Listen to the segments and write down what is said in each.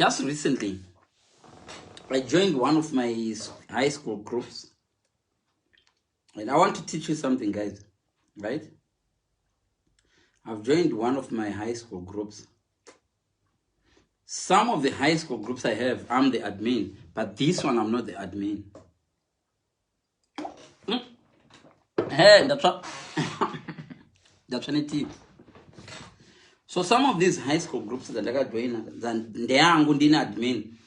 Just recently, I joined one of my high school groups. And I want to teach you something, guys. Right? I've joined one of my high school groups. Some of the high school groups I have, I'm the admin. But this one, I'm not the admin. Hey, that's what... that's what it is. So some of these high school groups that I got joined, they are admin.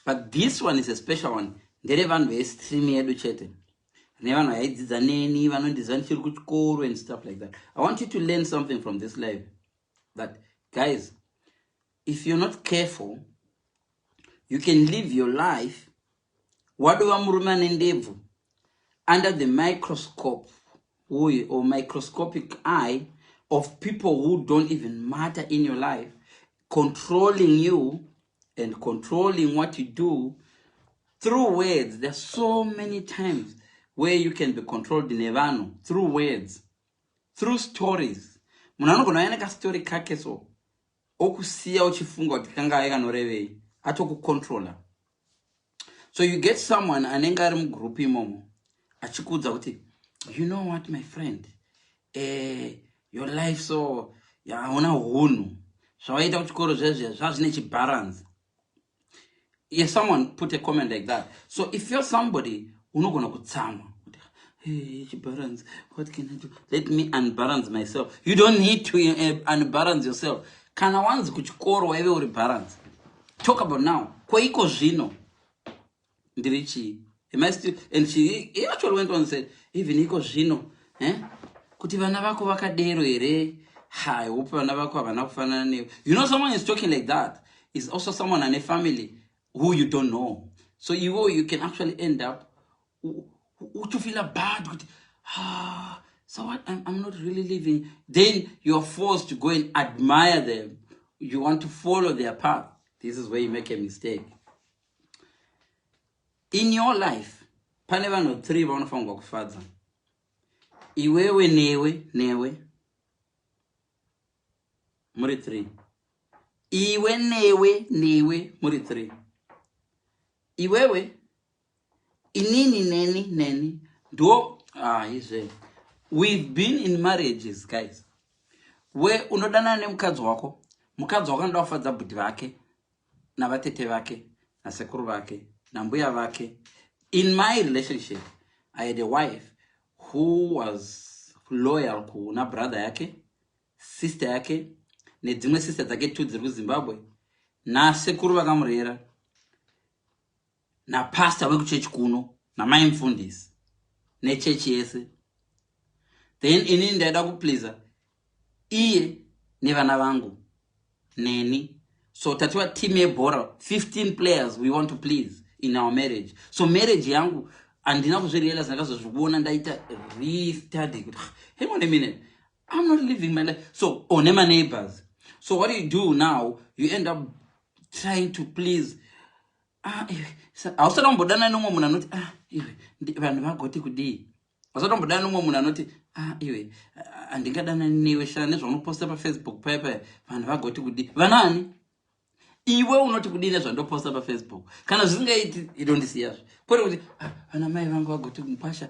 But this one is a special one. They have one stream educated. And stuff like that. I want you to learn something from this life. That, guys, if you're not careful, you can live your life under the microscope or microscopic eye of people who don't even matter in your life, controlling you and controlling what you do through words. There's so many times where you can be controlled in Evano through words, through stories. Story kakeso okusiya uchifunga kuti kanga ayanorevei atokucontroller. So you get someone anenge ari mugroup imomo achikudza kuti, you know what, my friend, your life so yaona hunu zvawaita kuchikoro zvezve zvazvine chibalance. Yes, someone put a comment like that. So if you're somebody unogona kutsama, hey, balance, what can I do? Let me unbalance myself. You don't need to unbalance yourself. Kana wanzi kuchikoro waive uri balance. Talk about now. Kwaiko zvino ndirichi. And he actually went on and said, even iko zvino, kuti vana vako vakadero ere, hai, upe vana vako havana kufanana newe. You know, someone is talking like that is also someone in a family who you don't know. So you can actually end up to feel bad. So what? I'm not really living. Then you're forced to go and admire them. You want to follow their path. This is where you make a mistake. In your life, paneva no 3 vanofanga kufadza. Iwewe newe. Muri 3. Iwe newe muri 3. Iwewe inini neni do we've been in marriages, guys, where unodana nemukadzi wako ndo afadza bhuti vake na vatete vake na sekuru vake na mbuya vake. In my relationship, I had a wife who was loyal kuna brother yake, sister yake, nedzimwe sister dzake 2 dziri kuZimbabwe, na sekuru vakamurera, na pastor wekuchechi kuno, na mai mfundisi, nechechi yese. Then inini ndaida kupleaser iye nevana vangu neni. So tatiwa team yebhora 15 players we want to please in our marriage. So marriage yangu andina kuzvirealize ndakazozviona ndaita restudy kuti hang on a minute, I'm not living my life. So one my neighbors. So what do you do now? You end up trying to please. Ausadombodana nomwe munhu anoti vanhu vagoti kudii. Ausadombodana nomwe munhu anoti iwe andingadana newe shana nezvaunoposta paFacebook paipa vanhu vagoti kudii. Vanani? Iwe unoti kudii nezvandoposta paFacebook. Kana zvisingaiti idondisiyazve. Kwete kuti vana mai vangu vagoti mupasha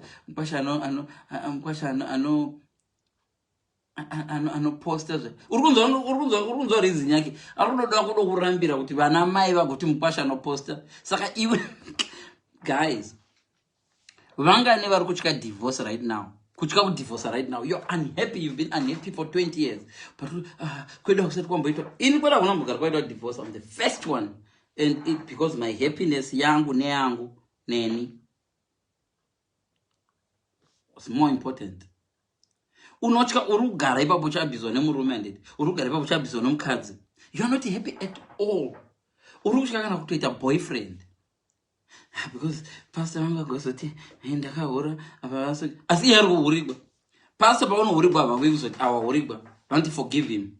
anoposta zve. Urikunzwa reason yake. Arikunoda kudo kurambira kuti vana mai vagoti mupasha anoposta. Saka iwe guys, vangane vari kutya divorce right now. Kutya kudivorce right now. You're unhappy. You've been unhappy for 20 years. But kweda kusati kwamboitwa. Ini kweda kunambogara kwaitwa divorce. I'm the first one. And it because my happiness yangu neyangu neni was more important. Unotya urugara ipapo chabhizo nemurume anditi. Urugara ipapo chabhizo nomukadzi. You're not happy at all. Urikutya kana kutoita boyfriend. Because pastor wanga gozoti ndakahora apa asi yari kuhurigwa. Pastor paunohurigwa apa wekuzoti awahurigwa, don't forgive him.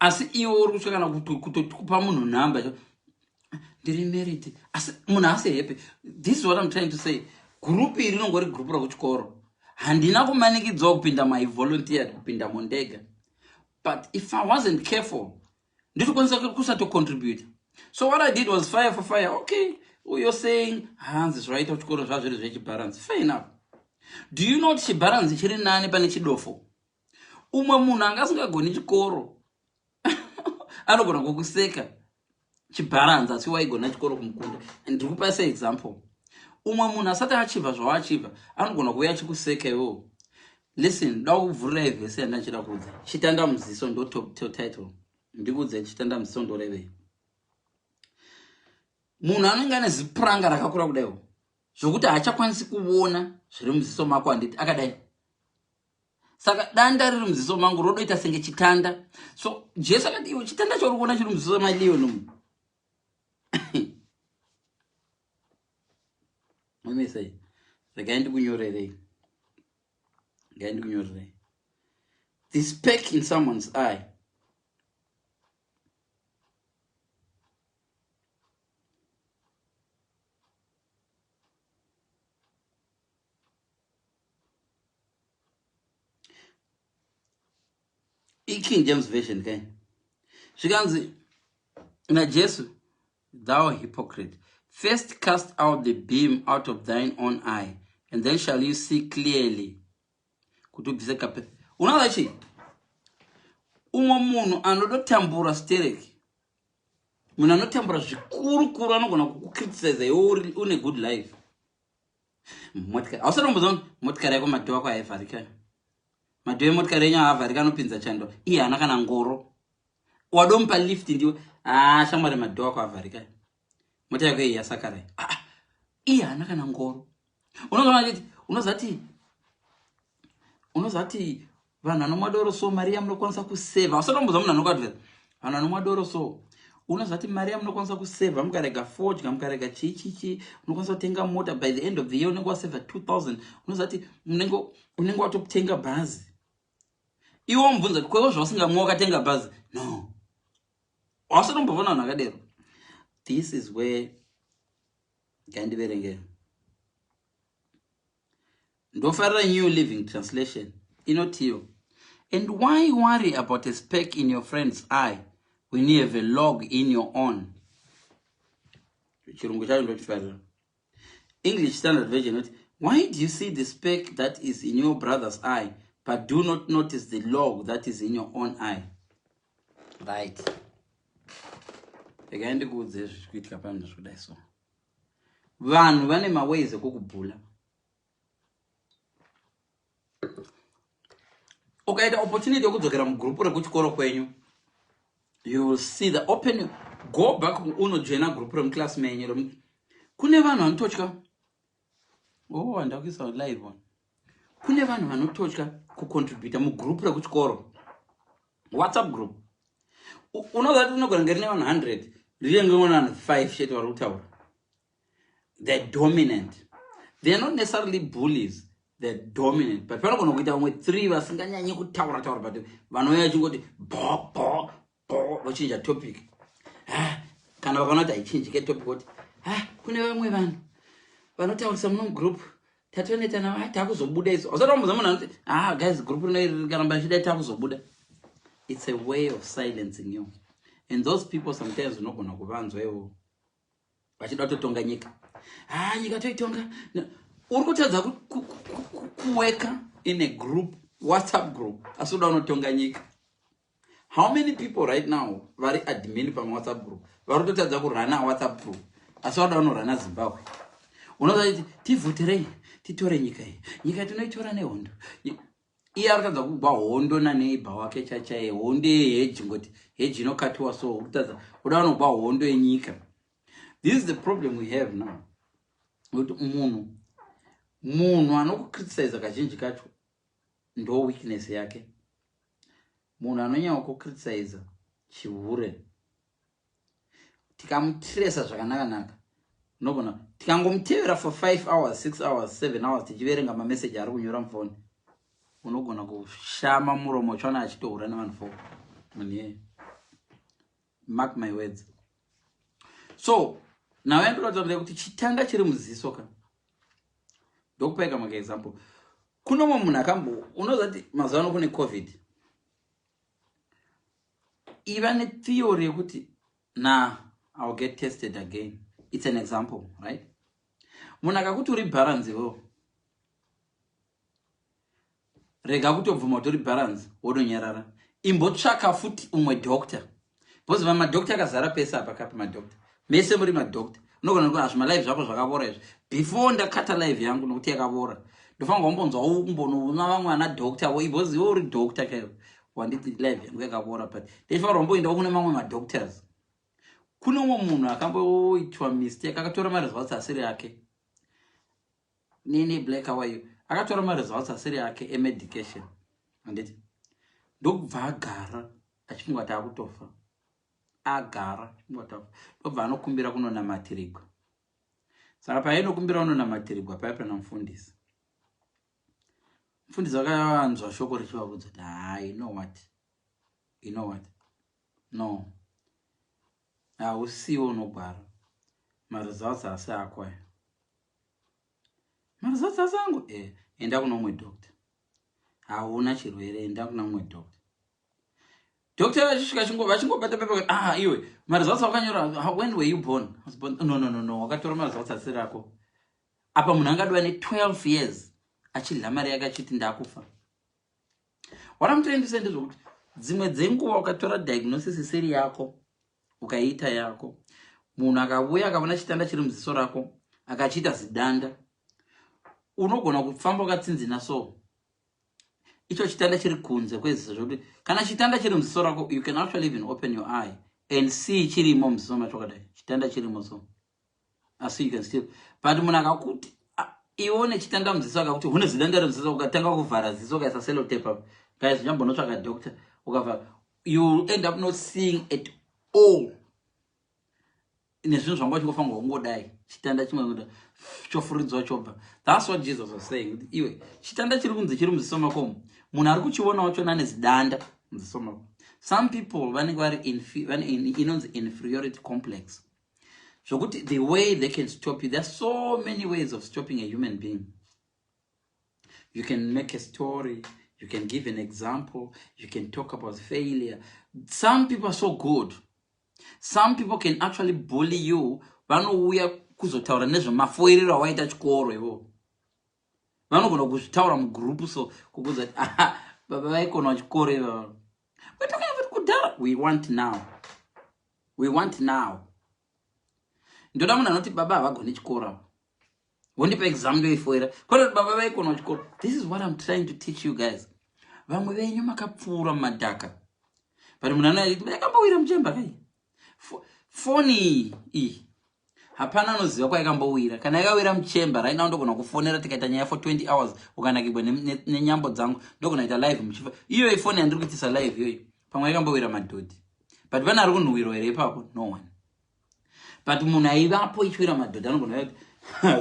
Asi iwe urikutya kana kutokupa munhu namba ndiri married. Asi munhu asi happy. This is what I'm trying to say. Group iri rinongori group rakuchikoro. Handina kumanikidzwa kupinda my volunteer kupinda mondega. But if I wasn't careful, nditokwanisa kusatocontribute. So what I did was fire for fire. Okay, you're saying Hans is right, ochikoro zvazviri zvechibalance. Fair enough. Do you know kuti chibalance chiri nani pane chidofo? Umwe munhu angasingagoni chikoro anogona kukuseka chibalance asi waigona chikoro kumukunda. Ndikupa se example. Umwe munhu asati achibva zvawachibva anogona kuuya achikuseka iwo. Listen, ndakuvhurira ivhesi yandachida kudza. Chitanda muziso ndo top title. Ndikudze chitanda muziso ndo reve. Munhu anenge ane zipuranga rakakura kudaiwo zvokuti haachakwanisi kuona zviri muziso mako handiti akadai. Saka danda riri muziso mangu rodoita senge chitanda. So Jesu akati iwe chitanda chauri kuona chiri muziso maliyo nomu. Mwemesai. Regai ndikunyorerei. The speck in someone's eye. King James Version, okay? Zvikanzi naJesu, thou hypocrite, first cast out the beam out of thine own eye, and then shall you see clearly. Unaona chi? Umwe munhu anodotambura stereki. Munhu anotambura zvikuru anogona kukukriticize iwe une good life. Motikari. Ausatomboza motikari yako madhoo ako haivharika. Madhoo emotikari yenyu haavharika anopinza chando. Iye haana kana ngoro. Wadomupa lift ndiwe. Shamwari madhoo ako haavharika. Mota yako iyi yasakarai. Iye haana kana ngoro. Unozati vanhu vanomwadoro so Maria munokwanisa kuseva. Ausatomboza munhu anokwadira. Vanhu vanomwadoro so. Unozati Maria munokwanisa kuseva mukarega forge mukarega chichichi unokwanisa kutenga mota by the end of the year unenge waseva 2000. Unozati unenge watotenga bhazi. Iwo mubvunza kuti kwewo zvawasingamwa wakatenga bhazi. No. Ausatomboona vanhu vakadero. This is where gandiverenge. Ndofarira New Living Translation inotiyo. And why worry about a speck in your friend's eye when you have a log in your own? English Standard Version. Why do you see the speck that is in your brother's eye, but do not notice the log that is in your own eye? Right. Vanhu vane maways ekukubhula. Ukaita opportunity yokudzokera mugroup rekuchikoro kwenyu, you will see the open. Go back unojoina group remclass menyu. Kune vanhu vanototya. Ndakuisa live one. Kune vanhu vanototya kucontribute mugroup rekuchikoro. WhatsApp group. Unoda unogona ngerine vanhu 100. Rinenge vanhu 5 shit vari kutaura. They're dominant. They're not necessarily bullies. They're dominant. But panogona kuita vamwe 3 vasinganyanyi kutaura but vanoya chingoti bo vachinja topic. Kana vakanoti haichinjike topic kuti kune vamwe vanhu vanotaurisa muno mugroup tatoneta navo takuzobuda iso. Usatomboza munhu anoti guys group rino rikaramba chidai takuzobuda. It's a way of silencing you. And those people sometimes unogona kuvanzwa ivo vachida kutotonga nyika. Nyika toitonga. Uri kutadza kuweka in a group, WhatsApp group, asuda unotonga nyika. How many people right now vari admin pa WhatsApp group? Vari kutadza kurana WhatsApp group. Asuda unorana Zimbabwe. Unoza tivhutirei, titore nyika iyi. Nyika tinoitora nehondo. Iye arikadza kugwa hondo naneighbor wake chachaye. Hondo yeheji ngoti heji inokatiwa so kutadza uda unogwa hondo yenyika. This is the problem we have now. Kuti munhu anokukriticize kazhinji kacho ndo weakness yake. Munhu anonyanya kukriticize chihure. Tikamutresa zvakanaka nogona tikangomutevera for 5 hours 6 hours 7 hours tichiverenga mamessage ari kunyora mufoni unogona kushama muromo chona achitohura nevanhu 4 munhu. Mark my words. So now ndinotaura kuti chitanda chiri muziso kana ndokupaika maka example. Kuno munhu akambo unoza kuti mazuva ano kune covid. even a theory yekuti nah, I'll get tested again. It's an example, right? Munhu akakuti uri balance wo rega kutobvuma kuti uri balance wodonyarara. Imbotsvaka futi umwe doctor. Because madoctor akazara pesa apa kapi madoctor. Mese muri madoctor. Unogona kuti azvima live zvako zvakavora izvi. Before ndakata live yangu nokuti yakavora. Ndofanirwa kumbonzwa umbonoona vamwe ana doctor wo because iwe uri doctor kayo. Wanditi live yangu yakavora but ndifanirwa kumboenda kune mamwe madoctors. Kune umwe munhu akamboitwa mistake akatora results asiri yake. Nini Black, how are you? Akatora results asiri yake emedication. Anditi ndokubva agara achifunga kuti akutofa. Agara achingwatafa. Ndobva anokumbira kunonamatirigwa. Saka painokumbira kunonamatirigwa paipa namufundisi. Mufundisi akavanzwa shoko richivabudza kuti you know what? No. Hausiwo unogwara. Results asi akwaya. Results asi angu? Enda kuna umwe doctor. Hauna chirwere, enda kuna umwe doctor. Doctor vachingobata pepa iwe results wakanyora when were you born? I was born. No. Wakatora results asiri ako. Apa munhu angadwa ne 12 years achidla mari yake achiti ndakufa. What I'm trying to say ndezvokuti dzimwe dzenguva ukatora diagnosis isiri yako ukaita yako, munhu akauya akavona chitanda chiri muziso rako akachiita zidanda, unogona kufamba ukatsinzina so icho chitanda chiri kunze kweziso zvokuti kana chitanda chiri muziso rako you can actually even open your eye and see chirimo muziso macho kadai chitanda chirimo so asi you can still but munhu akakuti ione chitanda muziso akakuti hune zidanda remuziso ukatanga kuvhara ziso ukaisa sellotape guys nyambonotsvaka doctor ukavhara you end up not seeing at all. Nezvinhu zvanga chingofanirwa kungodai chitanda chimwe chofuridzwa chobva. That's what Jesus was saying. Iwe chitanda chiri kunze chiri muziso mako munhu ari kuchionawo chona nezidanda muziso mako. Some people vanenge vari inonzi inferiority complex. Zvokuti the way they can stop you, there are so many ways of stopping a human being. You can make a story, you can give an example, you can talk about failure. Some people are so good. Some people can actually bully you. Vanouya kuzotaura nezvemafoiriro awaita chikoro ivo. Vanogona kuzvitaura mugroup so kukuza baba vaikona chikoro ivo. We're talking about kudhara. We want now. Ndoda munhu anoti baba havagoni chikoro. Wondipa exam ndoifoira. Kwete baba vaikona chikoro. This is what I'm trying to teach you guys. Vamwe venyu makapfuura mumadhaka. But munhu anoti yakambowira muchemba kai. Foni hapana anoziva kwaikambowira. Kana yakawira muchemba right now ndogona kufonera tikaita nyaya for 20 hours ukanakibwa nenyambo dzangu ndogona ita live muchifa. Iyo ifoni yandiri kuitisa live iyoyo pamwe yakambowira madhodhi. But vana ari kunhuhwirwa here ipapo no one. But munhu aivapo ichwira madhodhi anogona kuti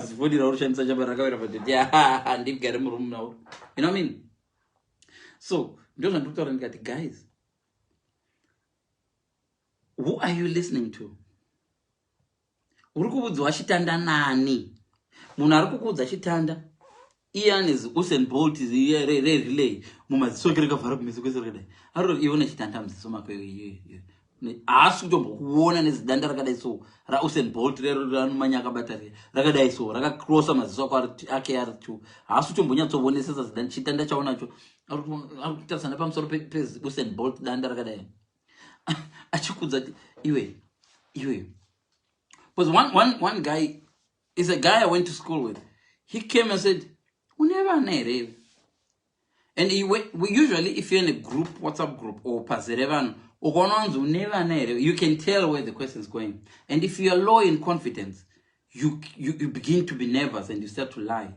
zifoni rauri shandisa chamba rakawira madhodhi handibgare murumu nauro. You know what I mean? So ndozvo ndiri kutaura ndikati guys, who are you listening to? Uri kuudzwa chitanda nani? Munhu ari kukuudza chitanda iye is Usain Bolt relay mumaziso ake rakavhara kumeso kwese rakadai. Ari ione chitanda muziso mako iyoyo. Haasi kutombokuona nezidanda rakadai so raUsain Bolt ranomanya akabata rakadai so rakakrosa maziso ake ari two. Haasi kutombonyatsokuonesesa zidanda chitanda chaunacho ari kutarisana pamusoro peUsain Bolt danda rakadai. Achikudza iwe. Because one guy is a guy I went to school with. He came and said, "Uneva nere." And we usually, if you're in a group, WhatsApp group or Pazerevan or Gononzo, never nere, you can tell where the question is going. And if you are low in confidence, you begin to be nervous and you start to lie.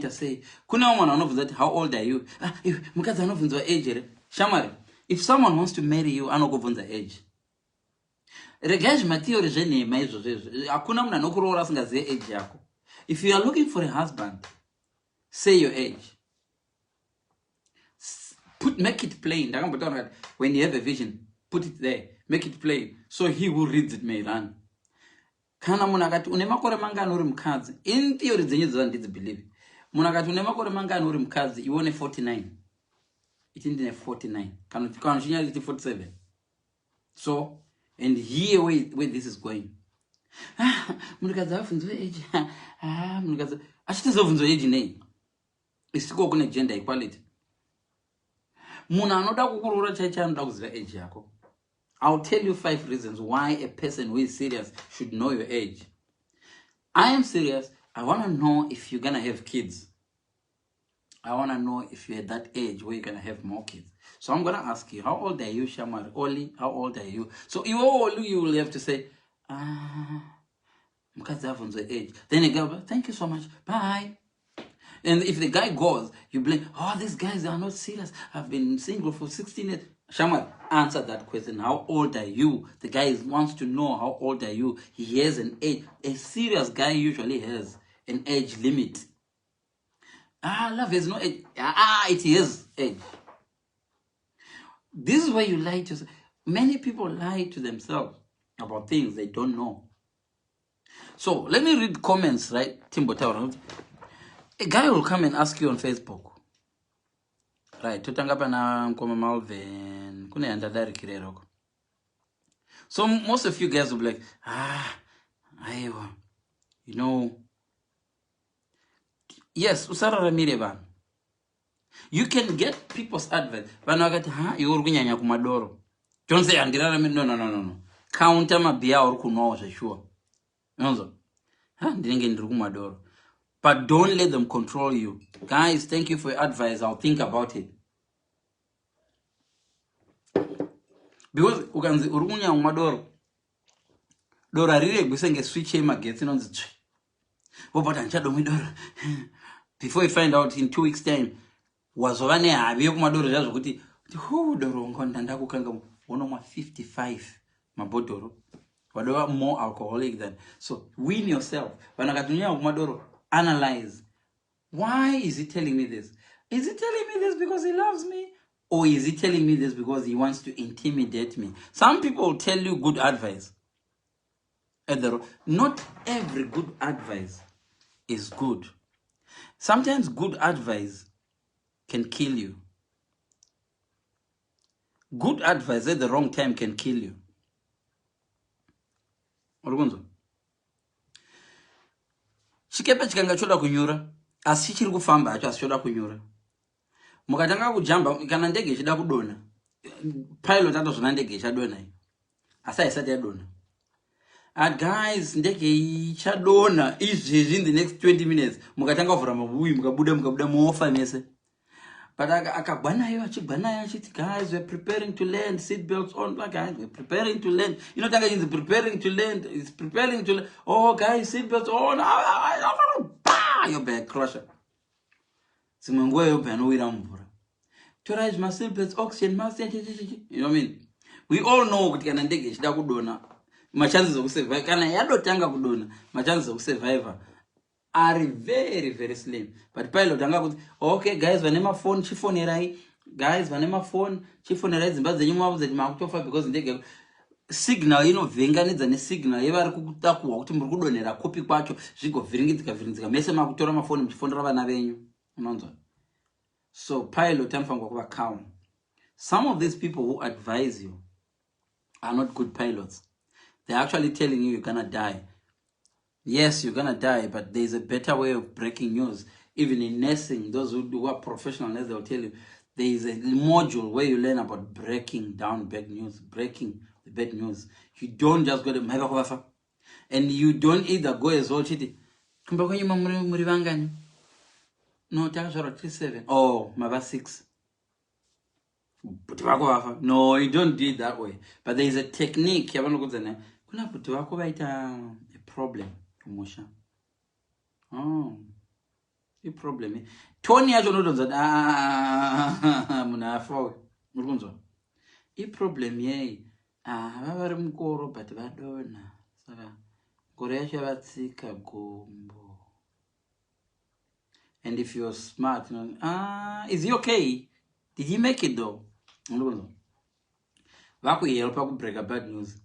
Say, that how old are you? Age. Shamari. If someone wants to marry you, I don't go on the age. If you are looking for a husband, say your age. Make it plain. When you have a vision, put it there. Make it plain. So he who reads it may run. Kana munakati unemakore mangani uri mukadzi. In theory dzenyu dzandidzi believe. Munakati unemakore mangani uri mukadzi, you want a 49. It in 49. Can chinyari 47. So, and here where this is going. Munhukadzi avunzwe age. Munhukadzi achitizovunzwa age nei. Isiko kune gender equality. Munhu anoda kukurora chaicho anoda kuziva age yako. I'll tell you 5 reasons why a person who is serious should know your age. I am serious. I want to know if you're going to have kids. I want to know if you're at that age where you're going to have more kids. So I'm going to ask you, how old are you, Shamar? Oli, how old are you? So you will have to say, mukadzi age. Then you go, thank you so much. Bye. And if the guy goes, you blame, oh, these guys are not serious. I've been single for 16 years. Shamar, answer that question. How old are you? The guy wants to know how old are you. He has an age. A serious guy usually has an age limit. Love has no age. It has age. This is where you lie to yourself. Many people lie to themselves about things they don't know. So let me read comments, right? Timbo Tower. A guy will come and ask you on Facebook. Right, tutangapana nkoma Malvin, kune andadari kirero. So most of you guys will be like, you know, yes, usara ramire ban. You can get people's advice. Vanagati, you're gunyanya kumadoro. Don't say andira no. Counter mabia or kuno sure. No, ndinenge ndiri kumadoro. But don't let them control you. Guys, thank you for your advice. I'll think about it. Because ukanzi urukunya umadoro. Dora rire gusenge switch magetsi nonzi tsvi. Wobata nchado midoro. Before you find out in 2 weeks time, wazova nehavi yokumadoro zvazvo kuti doro ngonda ndakukanga wonomwa 55 mabhodhoro. Wadova more alcoholic than. So win yourself. Vanakatunya kumadoro. Analyze. Why is he telling me this? Is he telling me this because he loves me? Or is he telling me this because he wants to intimidate me? Some people will tell you good advice. Not every good advice is good. Sometimes good advice can kill you. Good advice at the wrong time can kill you. Chikepe chikanga choda kunyura, asi chiri kufamba hacho asi choda kunyura. Mukatanga kujamba kana ndege ichida kudona. Pilot atozona ndege ichadona. Asi haisati yadona. Guys, ndege ichadona izvezvi in the next 20 minutes. Mukatanga kuvhura mabui mukabuda mofa mese. But akagwanayo achiti, guys, we're preparing to land, seat belts on. Guys, we're preparing to land. You know, Tanga is preparing to land. It's preparing to land. Oh, guys, seat belts on. Your back crusher. Simangwe yo pano wiramvura. To rise my seat belts, oxygen mask. You know what I mean? We all know kuti kana ndege ichida kudona, my chances of survive. Kana yadotanga kudona, my chances of survivor are very, very slim. But pilot anga okay guys, vanema phone chifonerai. Guys, vanema phone chifonerai zimba zenyu mwabuze makutofa because ndege signal venganidza ne signal yevari kutakuwa kuti muri kudonera kopi kwacho zvigovhiringidzika mese makutora mafoni muchifondera vana venyu. Unonzwa? So pilot anofanirwa kuva calm. Some of these people who advise you are not good pilots. They're actually telling you you're gonna die. Yes, you're gonna die, but there's a better way of breaking news. Even in nursing, those who are professional nurses, they'll tell you there is a module where you learn about breaking down bad news, breaking the bad news. You don't just go to and you don't either go as well. No, 37. Oh, Mava 6. No, you don't do it that way. But there is a technique. A problem. Oh, a problem. Tony has no that. A problem, yea. I'm goro, but Vadona. Korea Vatsika Gombo. And if you're smart, is he okay? Did he make it though? Vaku help aku break a bad news.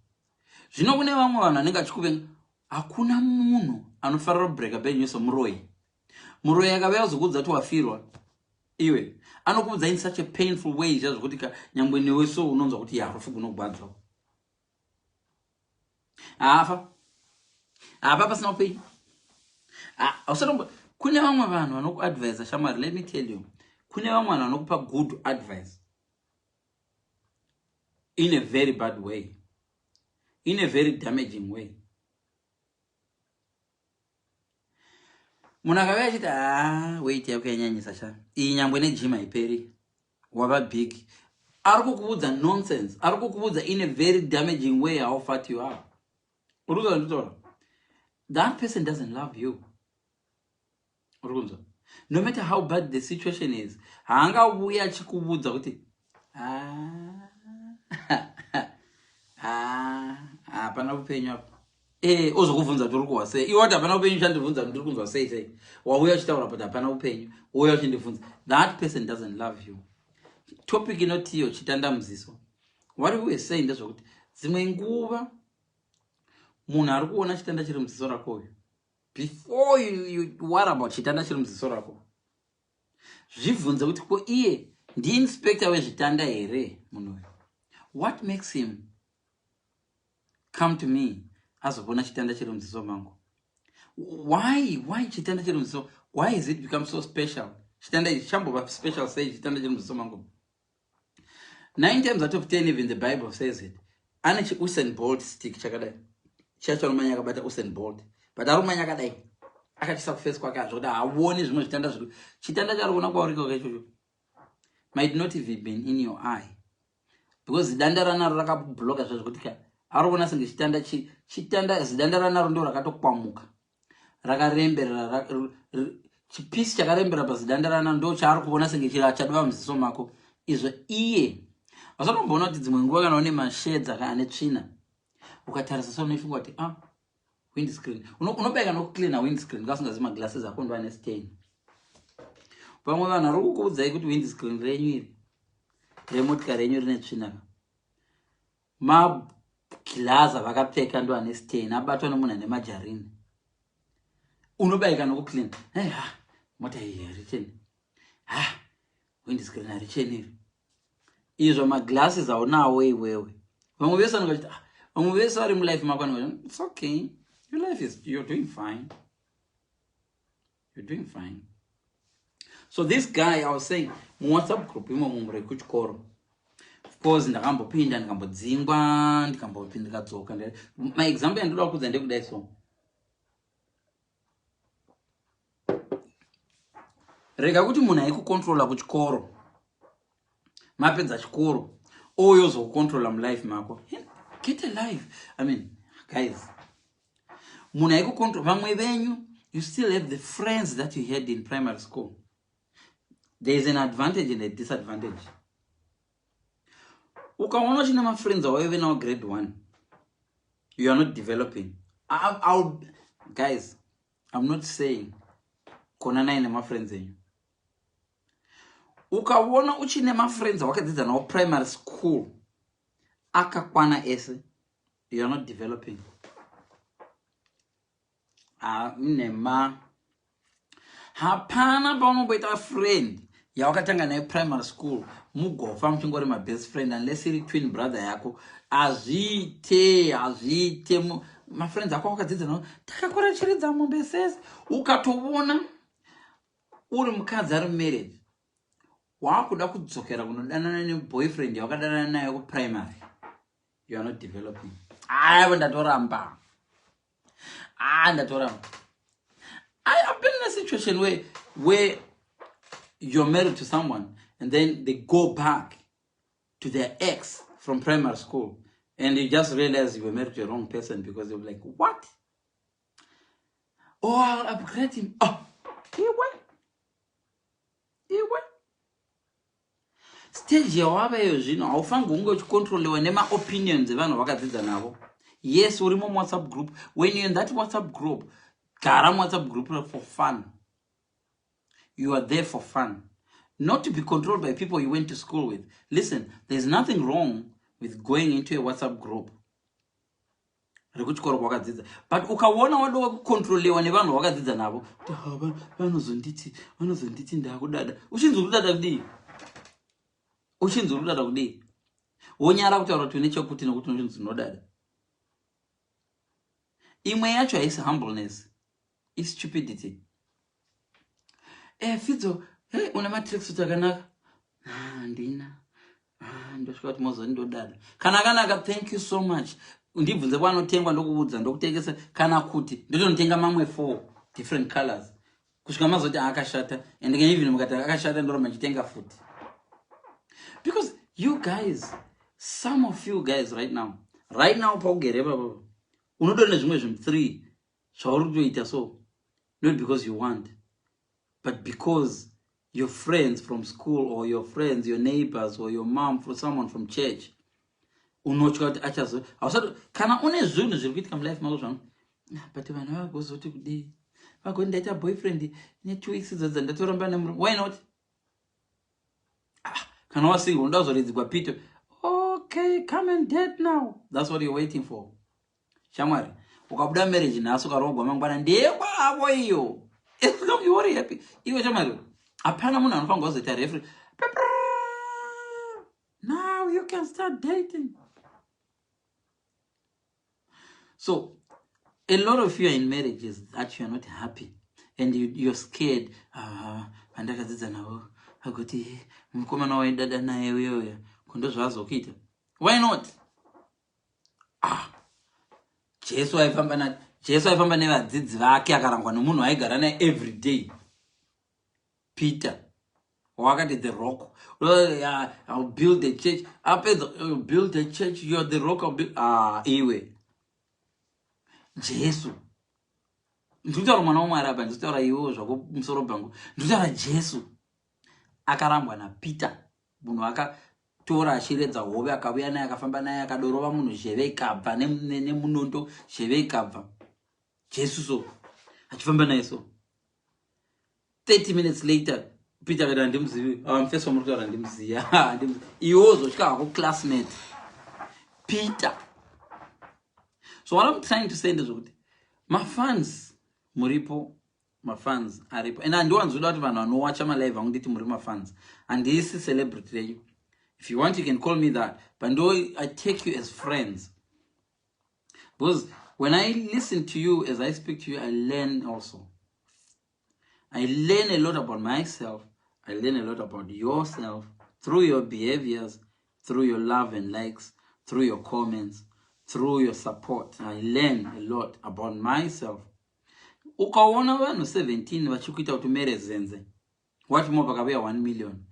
Zvino kune vamwe vanhu anenge achikuvenga hakuna munhu anofarira break a bad news somuroi. Muroi akauya kuzokudza kuti wafirwa. Iwe anokudza in such a painful way zvazvokuti nyangwe newe so unonzwa kuti yarufu kunogwadzwa. Afa. Apa pasina upenyu. Kune vamwe vanhu vanokuadvisa shamwari, let me tell you. Kune vamwe vanhu vanokupa good advice in a very bad way. In a very damaging way. Munhu akauya achiti wait yakanyanyisa sha. Iyi nyangwe nejima iperi. Wava big. Ari kukuudza nonsense. Ari kukuudza in a very damaging way how fat you are. That person doesn't love you. No matter how bad the situation is, haangauya achikuudza kuti hapana upenyu apo. Ozokubvunza kuti uri kuwa sei. Iwe wati hapana upenyu chandibvunza kuti ndiri kunzwa sei. Wauya uchitaura kuti hapana upenyu. Wauya uchindibvunza. That person doesn't love you. Topic inotiyo chitanda muziso. What we were saying ndezvokuti dzimwe nguva munhu ari kuona chitanda chiri muziso rako. Before you worry about chitanda chiri muziso rako, zvibvunze kuti ko iye ndi-inspector wezvitanda here munhu uyu. What makes him come to me azobona chitanda chiri muziso mangu? Why chitanda chiri muziso? Why is it become so special? Chitanda ichi chambova special sei chitanda chiri muziso mangu? 9 times out of 10 even the Bible says it. Ane Usain Bolt stick chakadai. Chacho romanya akabata Usain Bolt. But aromanya akadai. Akachisa kuface kwake azvoda haoni zvimwe zvitanda zviri. Chitanda chari kuona kwauri kwacho might not even been in your eye. Because zidanda ranaro rakabloka zvazvokuti ka ari kuona senge chitanda zidanda ranaro ndo rakatokwamuka. Rakaremberera chipisi chakarembera pazidanda ranaro ndo chaari kuona senge chadova muziso mako. Izvo iye vasatomboona kuti dzimwe nguva kana une mashedza kana ane tsvina ukatarisa so unofunga kuti windscreen unobayika nokucleana windscreen kasingazi maglasses ako ndo ane stain. Pamwe vanhu ari kukuudzai kuti windscreen renyu iri remotikari renyu rine tsvina, maglaza vakapfeka ndo ane stain abatwa nemunhu ane majarini. Unobayika nokucleana mota iyi haricheni, windscreen haricheni iri. Izvo maglasses aunawo iwewe. Vamwe vese vanoti vamwe vese vari mulife mako vanoti it's okay, your life is, you're doing fine, you're doing fine. So this guy, I was saying, WhatsApp group imo mumure kuchikoro. Of course ndakambopinda ndikambodzingwa ndikambopindikadzoka. My example ndoda kudza ndekudai so. Rega kuti munhu aikukontrola kuchikoro. Mapedza chikoro. Oyo zokukontrola mulife mako. Get a life. I mean, guys. Munhu aikukontrola vamwe venyu, you still have the friends that you had in primary school. There is an advantage and a disadvantage. Ukaona china ma friends awave now grade 1. You are not developing. Guys, I'm not saying konana ine ma friends enyu. Ukaona uchine ma friends wakadzidza nawo primary school akakwana ese, you are not developing. Hapana paunomboita friend yawakatanga naye primary school mugofa muchingori my best friend unless iri twin brother yako. Azviite ma friends ako wakadzidza nawo takakura chiridza mombe sese. Ukatoona uri mukadzi ari married, wakuda kudzokera kunodanana neboyfriend yawakadanana naye kuprimary, you are not developing. Ndatoramba. I've been in a situation where you're married to someone and then they go back to their ex from primary school and you just realize you were married to the wrong person because you're like, what? Oh, I'll upgrade him. Oh, he went. Stage yawaveyo zvino haufangi kunge uchikontroliwa nema-opinions evanhu vakadzidza navo. Yes, uri WhatsApp group. When you're in that WhatsApp group, gara WhatsApp group for fun. You are there for fun. Not to be controlled by people you went to school with. Listen, there's nothing wrong with going into a WhatsApp group. But ukaona wado kukontroliwa nevanhu vakadzidza navo. Vanozonditi ndakudada. Uchinzurudada kudii? Wonyara kutaura kuti une chokuti nokuti unodada. imwe yacho haisi humbleness, is stupidity. Fidzo, hey, una matracksuit akanaka. Ndina. Ndosvika kuti mozondodada. Kana kanaka, thank you so much. Ndibvunze kwanotengwa ndokubudza ndokutengesa kana kuti ndotonotenga mamwe 4 different colors. Kusvika mazoti akashata and even mukati akashata ndoramba nditenga futi. Because you guys, some of you guys right now paugere baba unotori nezvimwe zvinhu 3 zvauri kutoita so, not because you want, but because your friends from school or your friends, your neighbors or your mom, for someone from church, unotya kuti achazo hausati kana une zvinhu zviri kuitika mulife mako zvangu, but vanhu vagozoti kudii, vagoti ndaita boyfriend ne 2 weeks idzodzo ndatoramba nemurume. Why not? Kana wasingle unoda kuzoredzikwa Peter, okay, come and date now. That's what you're waiting for. Shamwari, ukabuda marriage naso karogwa mangwana ndekwavo iyo. It's long you worry happy. Iwe shamwari, apana munhu anofanira kuzoita referee. Now you can start dating. So, a lot of you are in marriages that you are not happy and you're scared. Andakadzidza navo agoti mukomana waidada naye uyoya kundo zvazokuita. Why not? Jesu aifamba nevadzidzi vake akarangwa nomunhu aigara naye every day. Peter wakati the rock. I'll build a church. I'll build a church. You're the rock. Iwe Jesu ndikutaura mwana womwari apa, ndikutaura iwewo zvako musoro pangu, ndikutaura Jesu akarambwa naPeter, munhu akatora achiredza hove akauya naye akafamba naye akadorova munhu zheve ikabva nemunondo zheve ikabva. Jesu so achifamba naye so 30 minutes later Peter akati handimuzivi, mufesi wamuri kutaura handimuziva. Iwewo zosvika hako classmate Peter. So what I'm trying to say is that my fans muripo, my fans aripo, and I don't want to do that. No watch my live. I'm going to my fans, and this is celebrity. If you want, you can call me that. But no, I take you as friends, because when I listen to you, as I speak to you, I learn also. I learn a lot about myself. I learn a lot about yourself through your behaviors, through your love and likes, through your comments, through your support. I learn a lot about myself. Ukaona vanhu 17 vachikuita kuti mere zenze, wati mo pakauya 1 million,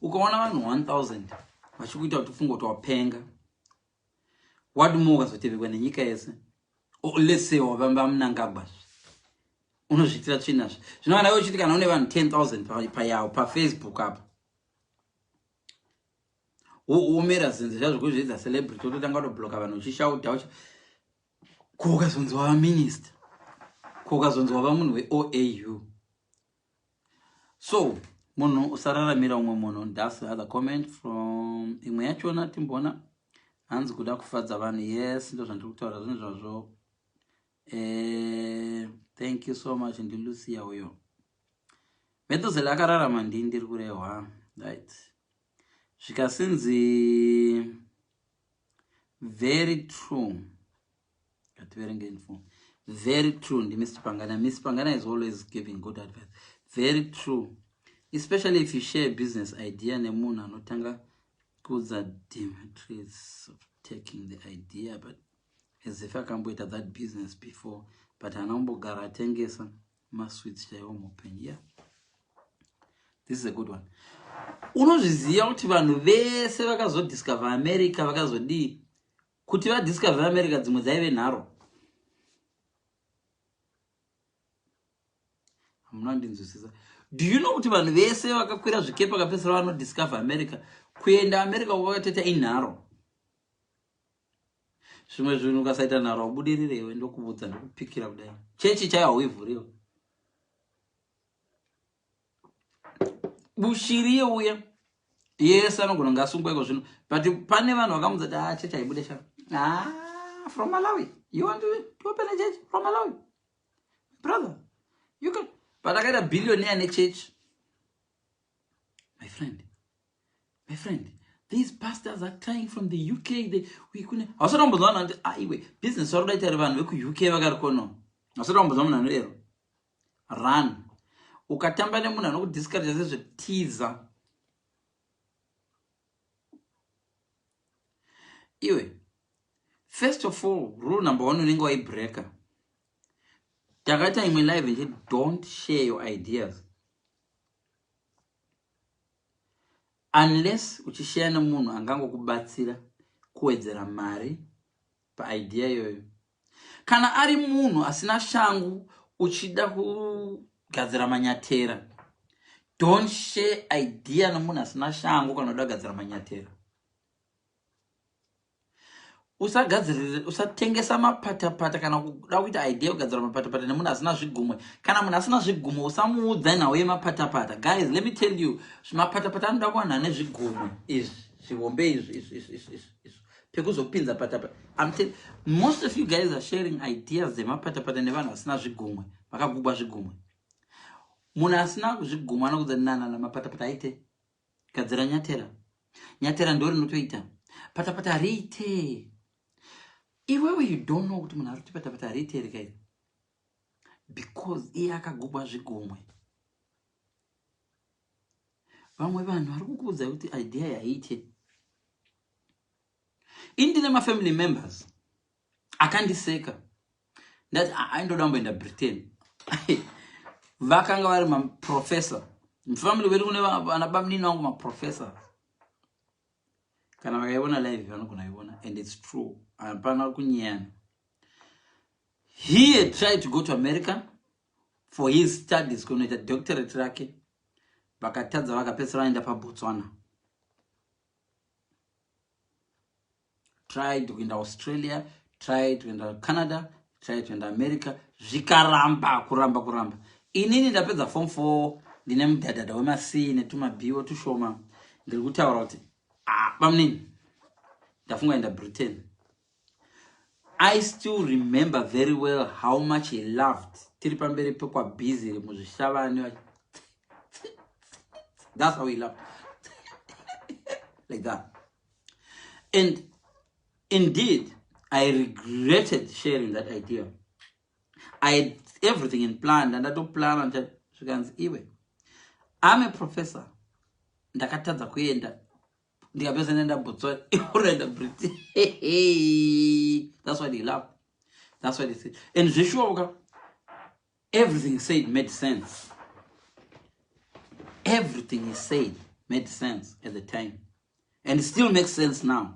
ukaona vanhu 1000 vachikuita kuti fungo twapenga, wati mo ukazotevekwa nenyika yese, let's say wavamba Mnangagwa, unozvitira tsvinazvo. Zvino kana uchiti kana une vanhu 10,000 payawo paFacebook apa, umera zenze zvazvo kuzvidza celebrity, utotanga kutobloka vanhu uchishauta kukazonzwa minister, kukazonzwa vamunhu weOAU. So munhu usararamira umwe munhu. That's the other comment from imwe yachona timbona hanzi kuda kufadza vanhu. Yes, ndo zvandiri kutaura zvinhu zvazvo. Thank you so much ndilucia uyo. Metozela akararama ndiri kurehwa, right? Zvikasinzi very true. Very true. Mr. Pangana. Mr. Pangana is always giving good advice. Very true. Especially if you share a business idea, Nemuna notanga kuza Dimitris of taking the idea, but as if I can wait at that business before, but anombo garatengesa maswitch open. Yeah. This is a good one. Unozviziva kuti vanhu vese vakazodiscover America vakazodii kuti vadiscover America dzimwe dzaive nharo. Amunandinzwisisa. Do you know kuti vanhu vese vakakwira zvikepe vakapedzisira vanodiscover America, kuenda America kwakatoita inharo. Zvimwe zvinhu ukasaita nharo abudirire ndokubudza ndokupikira kudai. Chechi chaiwa hauivhuriwe. Bushiri uya. Yes, anogona ngasungwa iko zvino. But pane vanhu vakamudza chechi haibude shaka. From Malawi. You want to open a church from Malawi? Brother, you can. But I got a billionaire in a church. My friend, These pastors are trying from the UK. We couldn't. I was not business or later van UK vagarkono. I was not run. Ukatamba ne munhu anokudiscourage zvezvetiza. Iwe, first of all, rule number 1 unenge waibreaker. Takata imwe live nje, don't share your ideas. Unless uchishare nemunhu angangokubatsira kuwedzera mari paidea iyoyo. Kana ari munhu asina shangu uchida kugadzira manyatera, don't share idea nemunhu asina shangu kana uda kugadzira manyatera. Usatengesa mapatapata kana kuda kuita idea kugadzira mapatapata nemunhu asina zvigumwe. Kana munhu asina zvigumwe usamuudza nawo mapatapata. Guys, let me tell you, mapatapata anoda kuwana nezvigumwe izvi zvihombe izvi pekuzopinza patapata. I'm telling most of you guys are sharing ideas dzemapatapata nevanhu asina zvigumwe, vakagugwa zvigumwe. Munhu asina zvigumwe anokudza nana mapatapata aite gadzira nyatera. Nyatera ndo rinotoita. Patapata riite. Iwewe you don't know kuti munhu ari kuti patapata riite guys. Because iye akagugwa zvigumwe. Vamwe vanhu vari kukuudza kuti idea yaite. Indine ma-family members akandiseka ndati aindoda kumboenda Britain. Vakanga vari maprofessor. Mfamily wedu kune vana bamnini wangu maprofessors. Kana vakaiona live vanogona iona, and it's true. Hapana kunyana. He had tried to go to America for his studies, kunoita doctorate rake. Vakatadza vakapedzisira vaenda paBotswana. Tried to go into Australia, tried to enter Canada, tried to enter America. Kuramba. Inini ndapedza form 4, ndine mudhadhadha wemasi netumabiwo tushoma. Ndiri kutaura kuti bamnini ndafunga enda Britain. I still remember very well how much he loved. Tiri pamberi pekwa busy muzvishavani. That's how he loved. Like that. And indeed, I regretted sharing that idea. I had everything in plan, and I don't plan until iwe. I'm a professor. Ndakatadza kuenda. Ndikapesa nenda Botswana. Urenda Britain. That's what he loved. That's what he said. And Joshua, everything he said made sense. Everything he said made sense at the time. And it still makes sense now.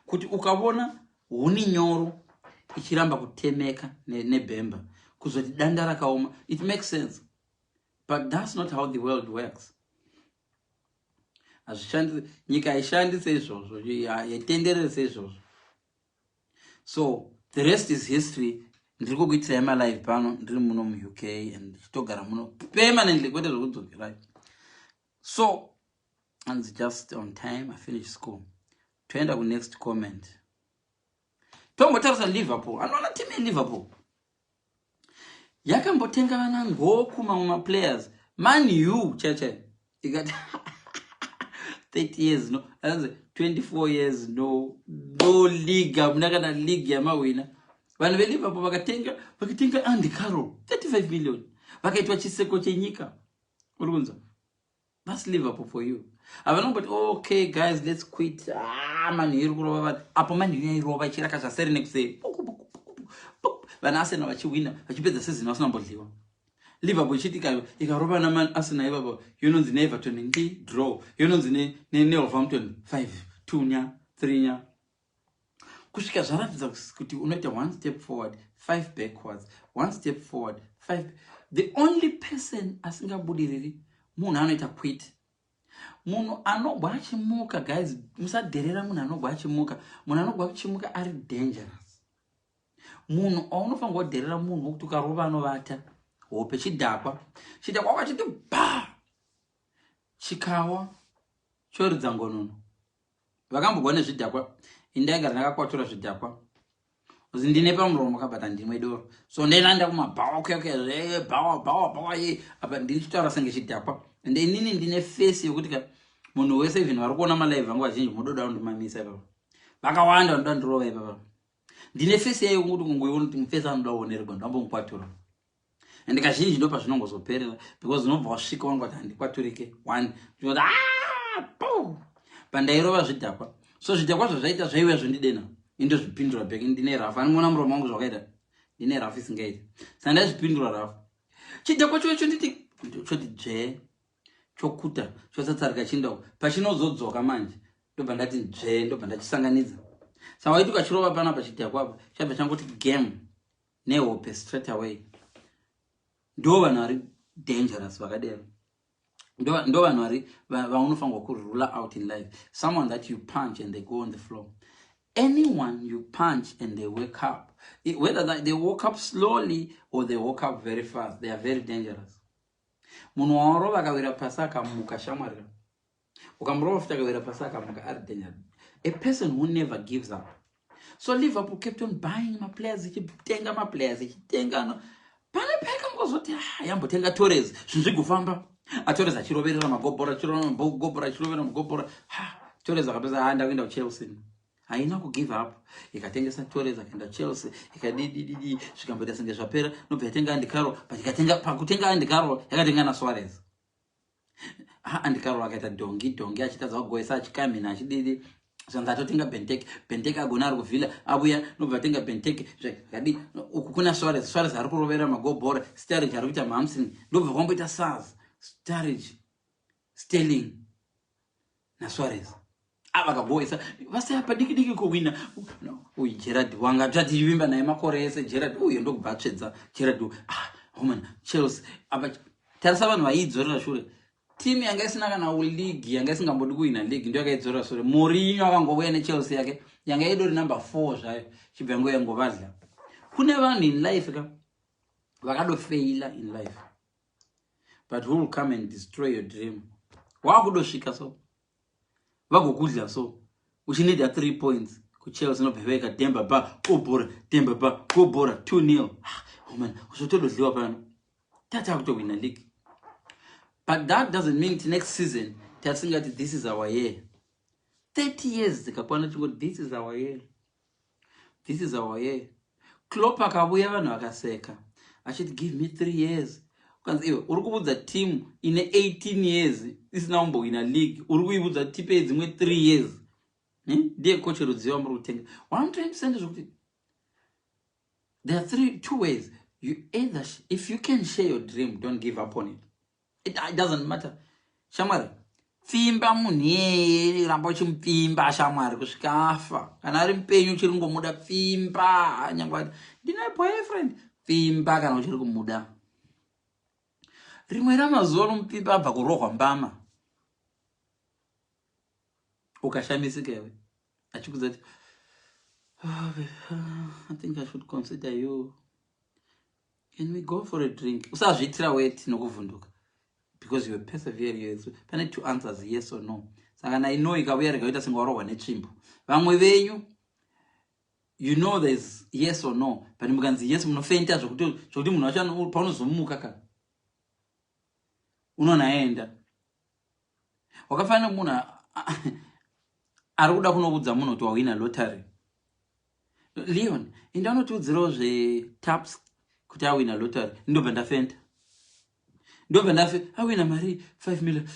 Kuti ukavona huni nyoro ichiramba kutemeka nebemba kuzoti danda rakaoma, it makes sense. But that's not how the world works. Nyika haishandise izvozvo, yaitenderese izvozvo. So the rest is history. Ndiri kukuitirai malive pano, ndiri muno mu-UK and ndichitogara muno permanently kwete zvokudzokerai. So, and just on time, I finished school. Toenda ku next comment. Tombotarisa Liverpool. Anoona team in Liverpool. Yakambotenga vana ngoku mamwe players. Man U, cheche. You got 30 years, no. 24 years, no league. Munakana league ya mawina. Vanhu veLiverpool vakatenga Andy Carroll 35 million. Vakaitwa chiseko chenyika. Urunza. That's Liverpool for you. I don't know, but okay, guys, let's quit. Man, you go over. Apo man, you go over. Chiraka chaseri next day. When Arsenal win, bet the season was not believe. Liverpool chitika. Ikaroba na man Arsenal Liverpool. You know the Everton ndi draw. You know the Wolverhampton 5-2 nya 3 nya. Kushika zaratza kuti unoita 1 step forward, 5 backwards. 1 step forward, 5. The only person asingabudiriri munhu anoita quit. Munhu anogwa achimuka, guys, musaderera munhu anogwa achimuka. Munhu anogwa achimuka ari dangerous. Munhu aunofanira kuderera munhu wokuti ukarova anovata. Hope chidhakwa. Chidhakwa kwachiti ba. Chikawa choridza ngonono. Vakambogwa nezvidhakwa. Indaigara ndakakwatura zvidhakwa. Ndine pamuromo kabata ndimwe doro. So ndenda kumabhawa okay. Bhawa ye. Apa ndiri kutaura senge chidhakwa. And inini ndine face yokuti munhu wese even vari kuona malive angu vazhinji munoda kundimamisa ipapa vakawanda vanoda ndirova ipapa ndine fesi yayo kuti kungoiona kuti mufesi anoda kuonerwa ndambomukwatura ende kazhinji ndo pazvinongozoperera because unobva wasvika wangu kuti handikwaturike one ndinoti pandairova zvidhakwa so zvidhakwa zvazvaita zvaiuya zvondidena indozvipindura bheki ndine rafu animona muromo wangu zvakaita ndine rafu isingaiti saka ndaizvipindura rafu chidhakwa chocho nditi choti dzvee chokuta chosatsarika chindau pachinozodzoka manje ndobva ndati dzvee ndobva ndachisanganidza saka waiti ukachirova pana pachidhakwa apa chabva changoti game nehope straight away ndo vanhu vari dangerous vakadero ndo vanhu vari vaunofanirwa kurula out in life. Someone that you punch and they go on the floor. Anyone you punch and they wake up, whether they woke up slowly or they woke up very fast, they are very dangerous. Munhu waurova akawira pasi akamuka shamwarira ukamurova futi akawira pasi akamuka ari dangerous. A person who never gives up. So Liverpool kept on buying my players, ichitenga my players, ichitenga pane peka mukazoti yambotenga Torres zvinzvigufamba Torres achiroverera magobhora achirovera magobhora Torres akapesa ndakuenda kuChelsea haina kugive up ikatengesa Torres akaenda Chelsea ikadidididi zvikamboita senge zvapera nobva yatenga Andy Carroll pakutenga Andy Carroll yakatenga na Suarez Andy Carroll akaita dongi achitadza kugoesa achikamina achididi Sanga totenga Benteke agona ari kuvhila abuya nobva atenga Benteke zvakadi uku kuna Suarez ari kurovera magobhora Sturridge ari kuita Hamsing ndobva kwamboita Sars Sturridge Sterling na Suarez avakaboisa vasa padiki kuwina uyu Gerrard wanga tati vimba naye makore ese Gerrard uyu ndokubva atsvedza Gerrard man Chelsea apa tarisa vanhu vaidzorera shure team yanga isina kana league yanga isingambodi kuwina league ndio yakaidzora sure Mourinho akangouya neChelsea yake yanga idori number 4 zvayo chibva yangovadla kune vanhu in life vakadofaila in life but who will come and destroy your dream wakudosvika so vagokudla so uchinida 3 points kuChelsea nobheka Demba Ba obhora 2-0 man uzotododliwa pano tata kutowina league. But that doesn't mean next season telling that this is our year. 30 years this is our year. This is our year. Klopp akabuya vanhu vakaseka. I should give me 3 years. Because uri kubudza team in 18 years isina kumbowina league. Uri kuibudza tipe dzimwe 3 years. Ndiye coach rudziwa muri kutenga. What I'm trying to say is that there are two ways. You either, if you can share your dream, don't give up on it. It doesn't matter. Shamari, fimba munye rambo chimpimba shamari kusikafa. Kana ari mpenyu chiri ngomuda fimba nyangwa ndine boyfriend fimba kana uchiri kumuda. Rimwe ramazuva mpimba abva kurohwa mbama. Ukashamisika iwe. Achikudza I think I should consider you. Can we go for a drink? Usazvitira wait nokuvhunduka. Because you are persevering. Pane 2 answers, yes or no. Saka I know ikauya rikaita singarohwa netsvimbo. Vamwe venyu, you know there's yes or no. But mukanzi yes munofenta zvokuti munhu wacho paunozomuka kana. Unonaenda. Wakafanira munhu ari kuda kunobudza munhu kuti wawina lottery. Leon, indanotiudzirawo taps kuti awina lottery. Ndobva ndafenta. Awina mari 5 million.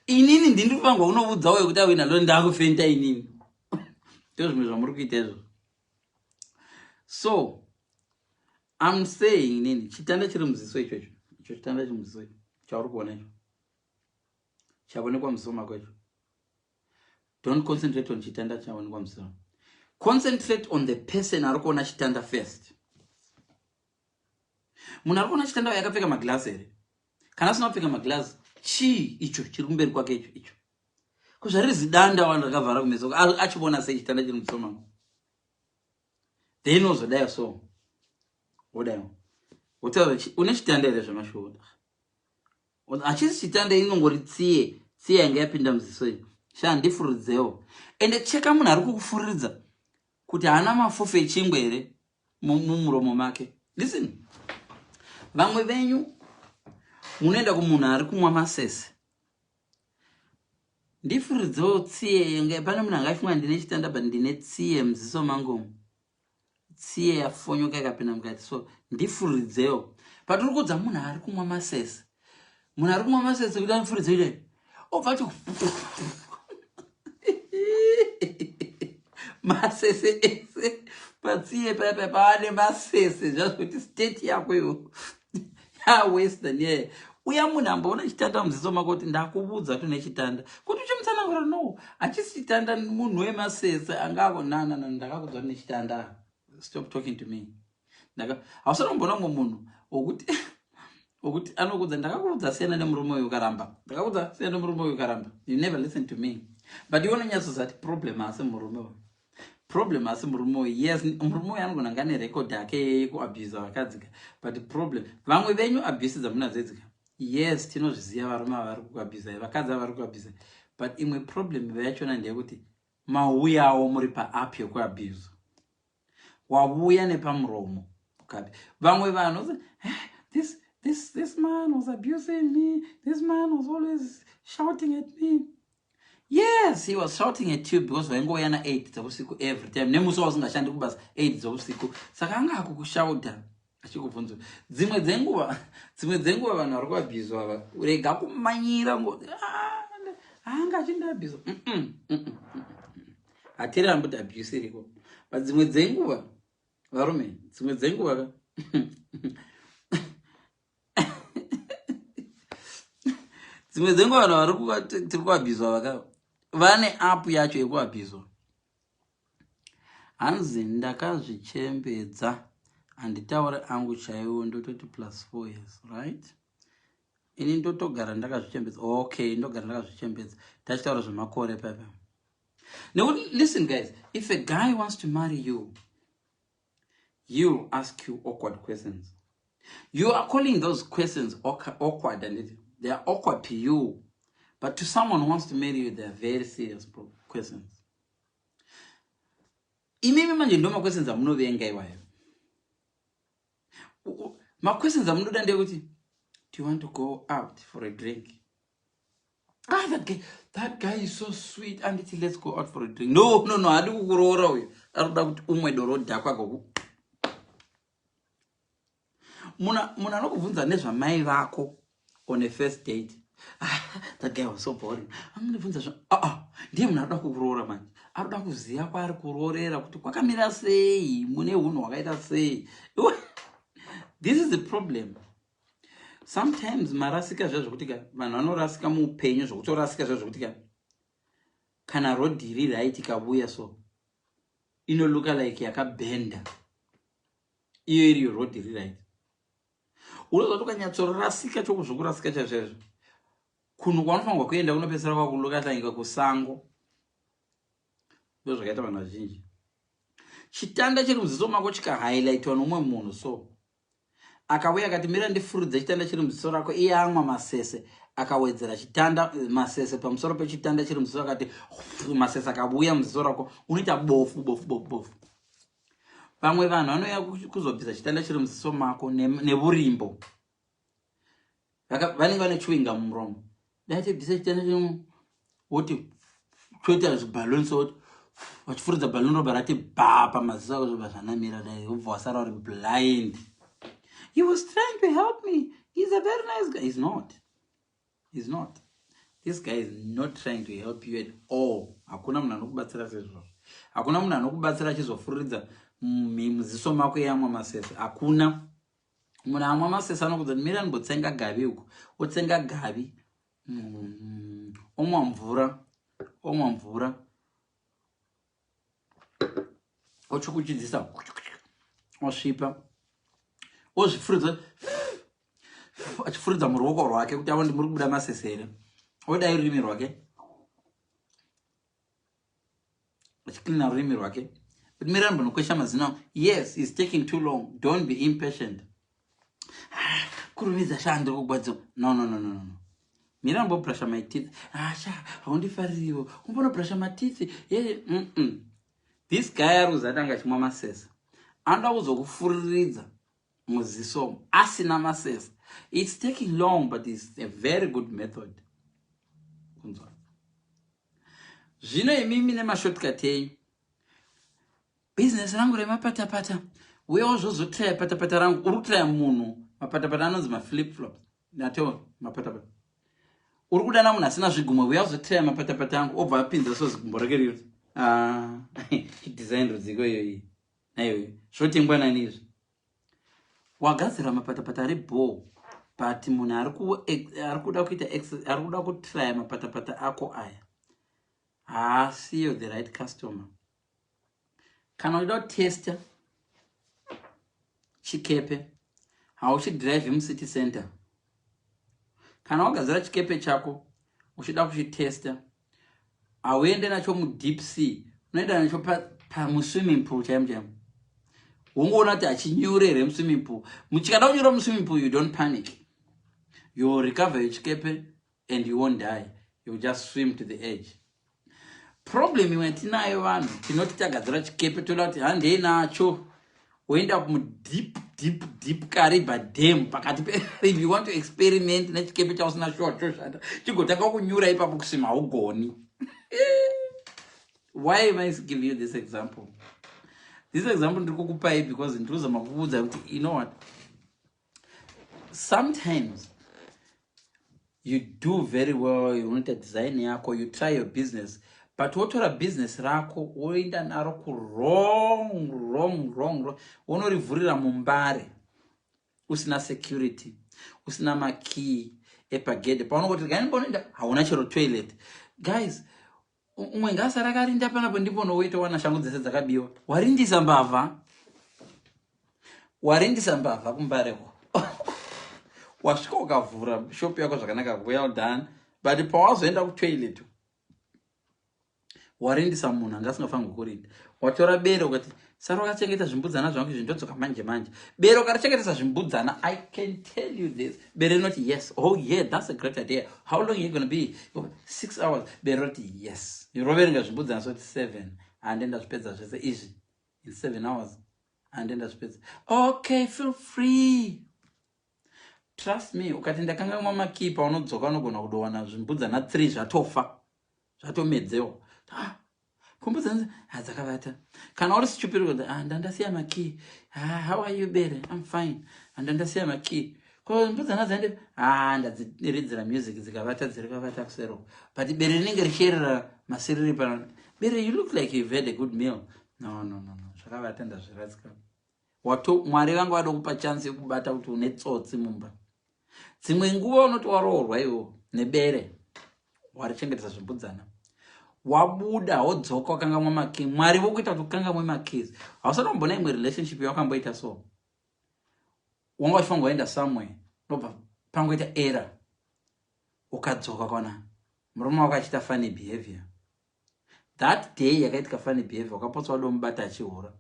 Inini ndindiripangwa unobudza uye kuti awina lo ndakufenta inini. Ndozvimwe zvamuri kuita izvo. So I'm saying nini chitanda chiri muziso ichocho. Icho chitanda chiri muziso icho. Chauri kuona icho. Chabonekwa muziso mako icho. Don't concentrate on chitanda chabonekwa muziso. Concentrate on the person ari kuona chitanda first. Munhu ari kuona chitanda yakapfeka maglasi here. Kana asina kupfeka maglasi, icho chiri kumberi kwake icho. Kuzvari zidanda vanhu vakavhara kumeso achibona sei chitanda chiri mumusoma. Then uzodaya so. Wodayo. Utaura une chitanda here zvamashoda. Achisi chitanda inongori tsiye yanga yapinda muziso iyi. Shandifurudzewo. Ende cheka munhu ari kukufuridza kuti haana mafufu echingwe here mumuromo make. Listen. Vamwe venyu munoenda kumunhu ari kumwa masese. ndifuridzewo tsiye pane munhu angafunga ndine chitanda but ndine tsiye muziso mangu tsiye yafonyoka ikapinda mukati so ndifuridzewo patiri kuudza munhu ari kumwa masese munhu ari kumwa masese kuti anifuridze ile obva ti masese ese patsiye paipa paane masese zvazvoti state yako iwo yawestern ye uya munhu amboona chitanda muziso mako kuti ndakuudza kuti une chitanda kuti uchimutsanangura no hachisi chitanda munhu wemasese angako nana ndakakuudza kuti une chitanda. Stop talking to me. Hausana kumbona umwe munhu okuti anokuudza ndakakuudza siyana nemurume uyu ukaramba ndakakuudza siyana nemurume uyu ukaramba. You never listen to me. But you unonyatsozati problem asi murume uyu. Problem asi murume uyu. Yes, murume uyu anogona ngane record yake yekuabuse vakadzika. But the problem vamwe venyu abuse dzamunadzedzika. Yes, tinozviziva varume vari kuabuse vakadzi vari kuabuse. But imwe problem yachona ndeyekuti mauyawo muri paapp yekuabuse. Wabuya nepamuromo kapi vamwe vanhu this man was abusing me, this man was always shouting at me. Yes, he was shouting at you because vaingoya na 8 dzausiku every time nemusi wasingashandi kubasa 8 dzausiku saka anga akukushauta achikubvunza dzimwe dzenguva vanhu vari kuabhizwa ava urega kumanyira ngo anga achindaabhizwa hatiri ambuti abuse iriko but dzimwe dzenguva varume dzimwe dzenguva dzimwe dzenguva vanhu vari tiri kuabhizwa vane app yacho yekuabhizwa. Hanzi ndakazvichembedza handitaura angu chaiwo ndototi +4 years, right? Ini ndotogara ndakazvichembedza. Okay, ndogara ndakazvichembedza. Tachitaura zvemakore papa. Now listen guys, if a guy wants to marry you, he'll ask you awkward questions. You are calling those questions awkward, and they are awkward to you. But to someone who wants to marry you, they are very serious questions. Imimi manje ndo ma questions amunovenga iwayo. Ma questions amunoda ndekuti, do you want to go out for a drink? That guy is so sweet, and let's go out for a drink. No, hadi kukuroora uyo. Aroda kuti umwe doro dhakwa goku. Muna nokubvunza nezvamai vako on a first date. That guy was so boring. Amunibvunza ndiye munhu anoda kukuroora manje. Aroda kuziva kwaari kuroorera kuti kwakamira sei, mune hunhu hwakaita sei. This is the problem. Sometimes marasika zvazvokutika vanhu vanorasika muupenyu zvokutorasika zvazvokutika kana rodhi riri right ikabuya so inoluka like yakabhenda iyo iriyo rodhi riri right. Unozoti ukanyatsorasika chokuzvokurasika chaizvozvo kunhu kwanofanirwa kuenda kunopedzisira kwakulukatangika kusango ndo zvakaita vanhu vazhinji. Chitanda chiri muziso mako chikahighlightwa nomumwe munhu so akauya akati mira ndifuridze chitanda chiri muziso rako iye amwa masese akawedzera chitanda masese pamusoro pechitanda chiri muziso akati masese akabuya muziso rako unoita bofu. Vamwe vanhu vanouya kuzobvisa chitanda chiri muziso mako neburimbo vanenge vane chewinga mumuromo dati bvisa chitanda chiri woti choita zviballoon so wachifuridza balloon roba rati bha pamaziso ako zvoba zvanamira dai ubva wasara uri blind. He was trying to help me. He's a very nice guy. He's not. This guy is not trying to help you at all. Hakuna munhu anokubatsira sezvo. Hakuna munhu anokubatsira achizofuridza muziso mako yamwa masese. Hakuna. Munhu amwa masese anokuudza mira ndimbotsenga gavi uku. Otsenga gavi. Omwa mvura. Ochukuchidzisa. Osvipa. Achifuridza muruoko rwake kuti aone muri kubuda masesere. Odai rurimi rwake. Achiklina rurimi rwake. But mira ndinokwesha mazino. Yes, it's taking too long. Don't be impatient. Kurumidza shandi kugwadzo. No. Mira brush my teeth. Haundifaririwo. Brush my teeth. This guy aruzatanga chimwa masese. Anda kuzokufuriridza muziso asina masese. It's taking long, but it's a very good method. Zvino imimi nemashortcut enyu. Business rangu remapatapata. Wewo zvozotraya patapata rangu. Urutraya munhu. Mapatapata anonzi maflip-flops. Nato mapatapata. Urikudana munhu asina zvigumwe. Wewo zotraya mapatapata angu. Obva apinza so zigumbo rake riri. Design rudziko iyoyi. Naiwe. Zvotengwa nani izvi? Wagadzira mapatapata ari ball. But munhu arikuda kuita arikuda kutraya mapatapata ako aya. See you're the right customer. Kana uchida kutesta chikepe, hauchidrive mucity center. Kana wagadzira chikepe chako, uchida kuchitesta, hauende nacho mudeep sea, unoenda nacho pamuswimming pool chaimo. Ungoona kuti achinyure here muswimming pool. Muchikada kunyura muswimming pool, you don't panic. You will recover your chikepe and you won't die. You will just swim to the edge. Problem imwe tinayo vanhu tinoti tagadzira chikepe toda kuti handei nacho woenda deep Kariba dam pakati if you want to experiment nechikepe chausina choshata chigotanga kunyura ipapo kusima haugoni. Why am I giving you this example? This example ndikukupai because ndinozama kuudza kuti you know what, sometimes you do very well, you want a design yako, you try your business, but wotora business rako woenda naro ku wrong wonorivhurira mumbare usina security, usina makey epagedhe paunongoti gaimbonoenda hauna chero toilet. Guys, umwe ngasara akarinda panapo ndipo noweita wana shangu dzese dzakabiwa. Warindisa mbavha kumbareko. Wasvika ukavhura shop yako zvakanaka, well done, but pawazoenda kutoilet warindisa munhu anga asingafanirwi kurinda. Watora bere ukati sara wakachengeta zvimbudzana zvangu izvi ndodzoka manje. Bere ukarichengetesa zvimbudzana, I can tell you this, bere noti yes, oh yeah, that's a great idea. How long are you going to be? 6 hours. Bere noti yes. Roverenga zvimbudzana soti 7 and then zvipedza zvese izvi in 7 hours and then zvipedza. Okay, feel free. Trust me, ukati ndakanga mamakipa unodzoka unogona kudowana zvimbudzana 3 zvatofa, zvatomedzewa. Kumbudzana dzakavata. Kana uri stupid kuti ndandasiya makey. How are you Bere? I'm fine. Ndandasiya makey. Ko mbudzana dzande ndadziridzira music dzikavata dzirikavata kusero. But Bere rinenge richierera masiriri pana. Bere, you look like you've had a good meal. No. Zvakavata ndazviratsika. Mwari vangu vada kupa chance yekubata kuti une tsotsi mumba. Dzimwe nguva unoti waroorwa iwo nebere warichengetesa zvimbudzana, wabuda wodzoka wakanga mwamakey. Mwari vokuita kuti ukanga mwemakezi. Hausati wambona imwe relationship yawakamboita so. Wanga wachifanirwa waenda somewhere nobva pangoita error ukadzoka kona murume wako achita funny behavior. That day yakaitika funny behavior wakapotsa wadomubata achihura.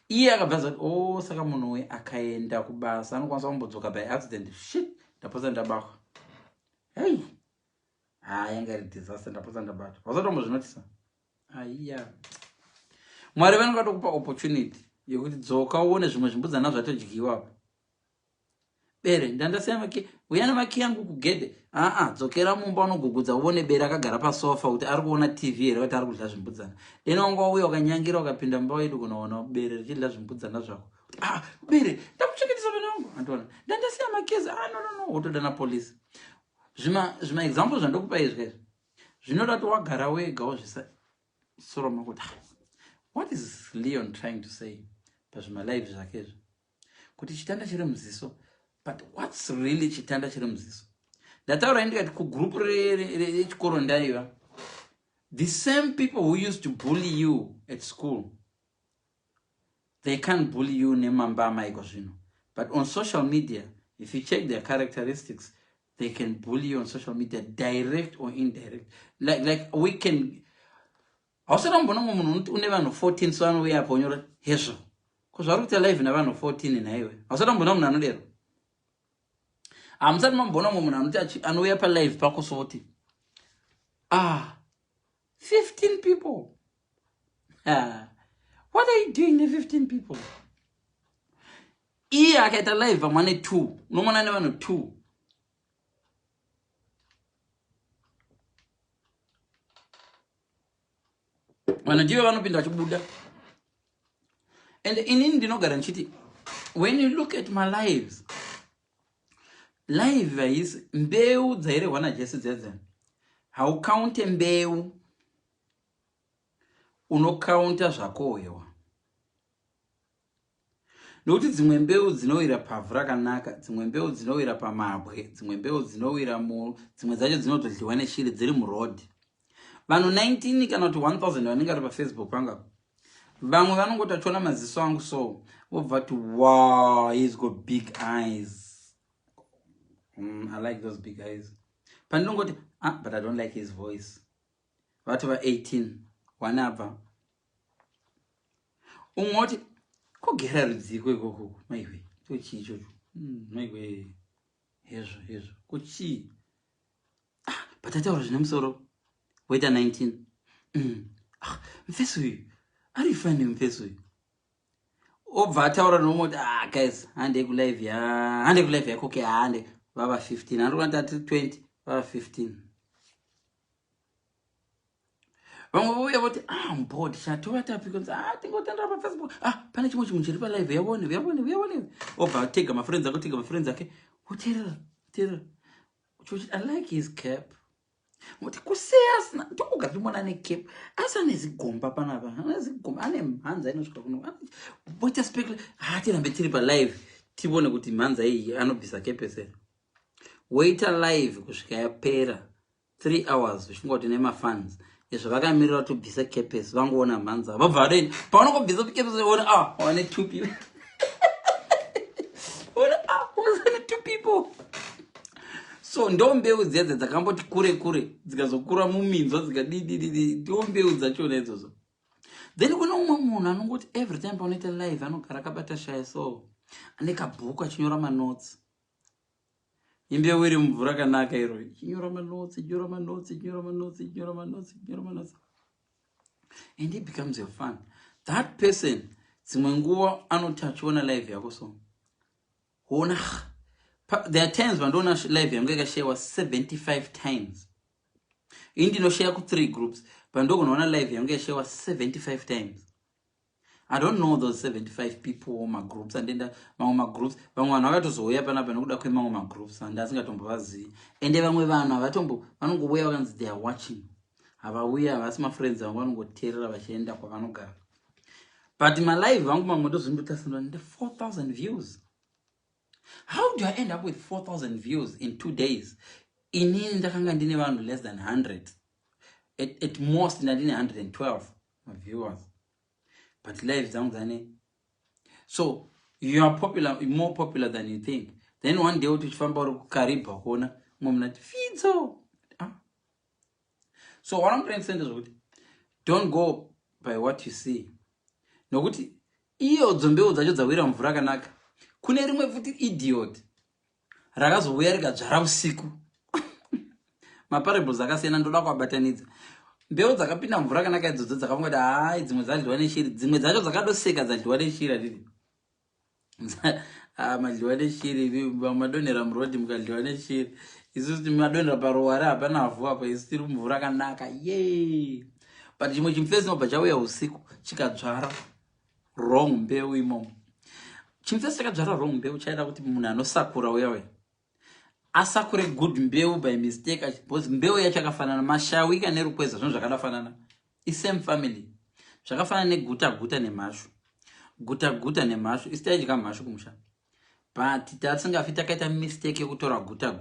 Iye akabvaza kuti saka munhu we akaenda kubasa anokwanisa kumbodzoka by accident. Shit, ndapotsa ndabakwa. Hey, yanga iri disaster, ndapotsa ndabatwa. Wasatombozvinotisa? Aiya. Mwari vanokada kupa opportunity yekuti dzoka uone zvimwe zvimbudzana zvatodyiwa. Bere, ndandasiya makey. Uyana makey yangu kugedhe. Dzokera mumba unogugudza uone Bere akagara pasofa kuti ari kuona TV here kuti ari kudya zvimbudzana. Deno wanga uya ukanyangira ukapinda mumba wedu kunoona Bere richidya zvimbudzana zvako. Bere, ndakuchengetesa vana vangu. Andiona, ndandasiya makezi. No. Wotodana police. Zvima examples zvandokupa izvi. Zvinoda kuti wagara wega wozvisa soro mako kuti what is Leon trying to say? Pazvima live zvake izvi. Kuti chitanda chiri muziso. But what's really chitanda chiri muziso? Ndataura ndikati kugroup rechikoro ndaiva. The same people who used to bully you at school, they can't bully you nemambama iko zvino. But on social media, if you check their characteristics, they can bully you on social media, direct or indirect. Like we can. Hausati mbona munhu une vanhu 14 so anouya apo onyora hezvo. Kozvari kuti live navanhu 14 naiwe. Hausati mbona munhu anodero. Hamusati mambona munhu anoti anouya pa live pako soti 15 people. What are you doing with 15 people? Iye akaita live vamwane 2. Unomona nevanhu 2. Vanhu ndivo vanopinda vachibuda. And inini ndinogara ndichiti, when you look at my lives, live haisi mbeu dzairehwa naJesu dzedze. Haukaunte mbeu, unokaunta zvakohwewa. Nokuti dzimwe mbeu dzinowira pavhu rakanaka, dzimwe mbeu dzinowira pamabwe, dzimwe mbeu dzinowira dzimwe dzacho dzinotodliwa neshiri dziri muroad. Vanhu 19 kana kuti 1000 vanenge vari paFacebook panga. Vamwe vanongoti vachiona maziso angu so, vobva kuti wow, he's got big eyes. I like those big eyes. Pandinongoti, but I don't like his voice. Vati va 18, wanabva. Umoti, kogera rudziko ikoko, maiwe, tochi ichocho. Maiwe, hezvo, kuchi. But ataura zvine musoro. Waita 19. Mfeso uyu. Arifani mfeso uyu. Obva ataura nomoti, guys, hande kulive yako ke hande. Vava 15. Handi kuita 20, vava 15. Vamwe vouya voti, I'm bored, shatova tapi kunzi, tingotandira paFacebook. Pane chimwe chinhu chiri palive, uyabone. Obva atega mafriends ake, woteerera. I like his cap. Muti kuseyasina ndokuga ndimona necap asa nezigomba panapa nezigomba ane mhanza inosvika kuno boita speculate tirambe tiri palive tibone kuti mhanza iyi anobvisa kepese waita live kusvika yapera 3 hours zvingoti nemafans izvo vakamirira kutobvisa kepese vangoona mhanza vabva vadeni pavanongobvisa kepese ona wane 2 people ona 2 people. So ndo mbeu dzedze dzakamboti kure dzikazokura muminzwa dzikadidididi ndo mbeu dzachona idzozo. Then kuna umwe munhu anongoti every time paunoita live anogara akabata shaya so ane kabhuku achinyora manotes. Imbeu iri mumvura kanaka iro chinyora manotes. And it becomes your fun. That person dzimwe nguva anoti achiona live yako so ona. There are times when don't live yangu share was 75 times. Indi no share ku 3 groups, but don't live yangu share was 75 times. I don't know those 75 people on my groups and then my groups. Vamwe vanhu vakatozoya panapa nokuda kwemamwe ma groups and asingatombovazivi. Ende vamwe vanhu vanongouya vakanzi they are watching. Havauya havasi ma friends vangu vanongoteerera vachienda kwavanogara. But my live vangu mamwe ndozvindotasindwa ndi 4,000 views. How do I end up with 4,000 views in 2 days? Inini ndakanga ndine vanhu less than 100. At most ndine 112 viewers. But live zangu dzane. So you are popular, more popular than you think. Then one day uchifamba uri kukariba kuona mumwe munati Fidzo. So what I'm trying to say is don't go by what you see. Nokuti iyo dzombeu dzacho dzawira mvura kanaka. Kune rimwe futi idiot rakazouya rikadzvara usiku. Maparables akasiyana ndoda kuabatanidza. Mbeu dzakapinda mvura kanaka idzodzo dzakangoti dzimwe dzadliwa neshiri, dzimwe dzacho dzakadoseka dzadliwa neshiri atiti. Madliwa neshiri madonhera murodhi mukadliwa neshiri. Isusu madonhera paruware hapana avhu apa isu tiri mvura kanaka. Yay! But chimwe chimfesi nobva chauya usiku chikadzvara wrong mbeu imomo. Chimfesi chakadzvara wrong mbeu chaida kuti munhu anosakura uya asakure good mbeu by mistake because mbeu yacho yakafanana mashawika nerukweza zvinhu zvakadafanana. Same family. Zvakafanana neguta nemashu. Guta nemashu isitaidya mashu kumusha. But tasingafi takaita mistake yekutora guta.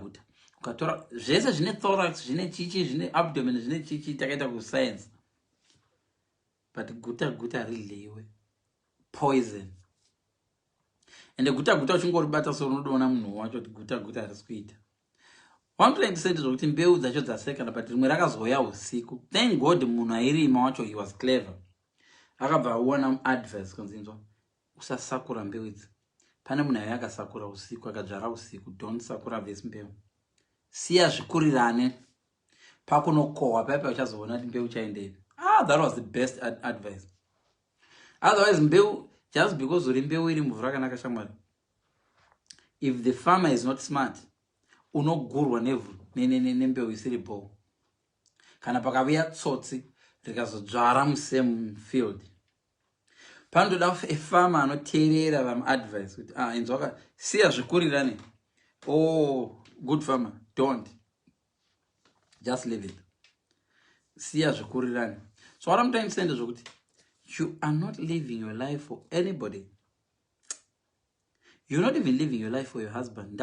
Ukatora zvese zvine thorax, zvine chichi, zvine abdomen, zvine chichi takaita ku science. But guta ridliwe. Poison. And guta uchingoribata so unodoona munhu wacho kuti guta risikuita. One thing to say is kuti mbeu dzacho dzaseka but rimwe rakazoya usiku. Thank God munhu airima wacho he was clever. Akabva aona advice kunzinzwa usasakura mbeu idzi. Pane munhu akasakura usiku akadzvara usiku. Don't sakura vesi mbeu. Siya zvikurirane. Pakunokohwa paipa uchazoona kuti mbeu chaendeni. That was the best advice. Otherwise mbeu just because uri mbeu iri mvura kanaka shamwari. If the farmer is not smart, unogurwa nevhu nembeu isiri bho. Kana pakavuya tsotsi rikazodzvara musame field. Pandoda farmer anoteerera vamuadvise kuti inzwa siya zvikurirane. Oh, good farmer, don't. Just leave it. Siya zvikurirane. So what I'm trying to say is that you are not living your life for anybody. You're not even living your life for your husband.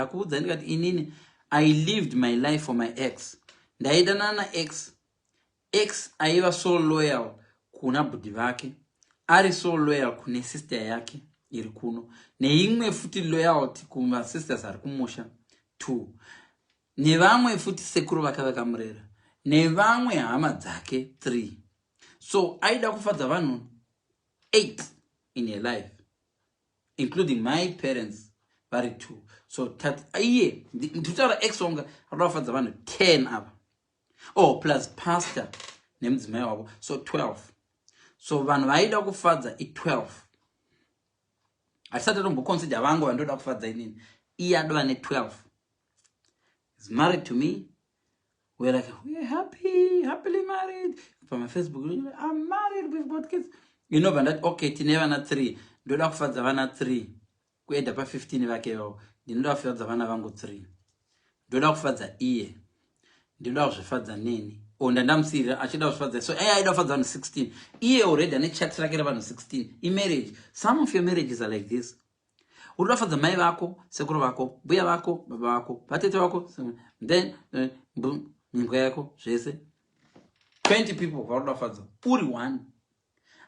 I lived my life for my ex. Ndaidana ex. Ex aiva so loyal kuna budhi vake. Ari so loyal kune sister yake iri kuno. Neimwe futi loyalty kuma sisters ari kumusha 2. Nevamwe futi sekuru vake vakamurera. Nevamwe hama dzake 3. So aida kufadza vanhu 8 in your life, including my parents vari 2. So iye nditaura ex wanga aida kufadza vanhu 10 apa. Oh, plus pastor nemudzimai wavo, so 12. So vanhu vaida kufadza i12. Hatisati tomboconsider vangu vandoda kufadza inini. Iye adova ne12. He's married to me. We're like, we're happily married. From my Facebook, I'm married, we've got kids. You know, but that, okay, tinevana 3. Ndoda kufadza vana 3. Kuenda pa 15 vake vavo. Ndinoda kufadza vana vangu 3. Ndoda kufadza iye. Ndoda kuzvifadza neni. Ndamusirira achida kuzvifadza. So aida kufadza vanhu 16. Iye already ane chat rakera vanhu 16. In marriage, some of your marriages are like this. Unoda kufadza mai vako, sekuru vako, mbuya vako, baba vako, vatete vako, then nyingwa yako, zvese. 20 people varoda kufadza. Uri 1.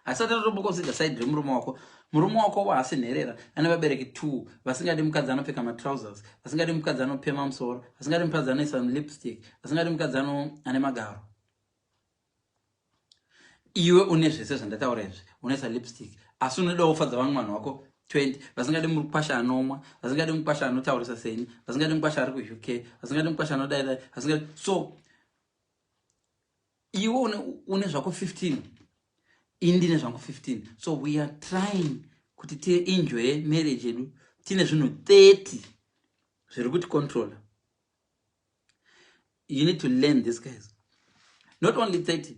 Asati tombokonsida side remurume wako. Murume wako waasenherera ane vabereki 2 vasingadi mukadzi anopfeka matrousers, vasingadi mukadzi anopema musoro, vasingadi mukadzi anoisa lipstick, vasingadi mukadzi ane magaro. Iwe une zvese zvandataura izvi, unoisa lipstick, asi unoda kufadza vamwe vanhu vako 20 vasingadi mukwasha anomwa, vasingadi mukwasha anotaurisa seni, vasingadi mukwasha ari kuUK, vasingadi mukwasha anodaidai, vasingadi. So iwe une zvako 15. Indine zvangu 15. So we are trying kuti enjoy marriage yedu. Tine zvinhu 30 zviri kuti control. You need to learn this, guys. Not only 30.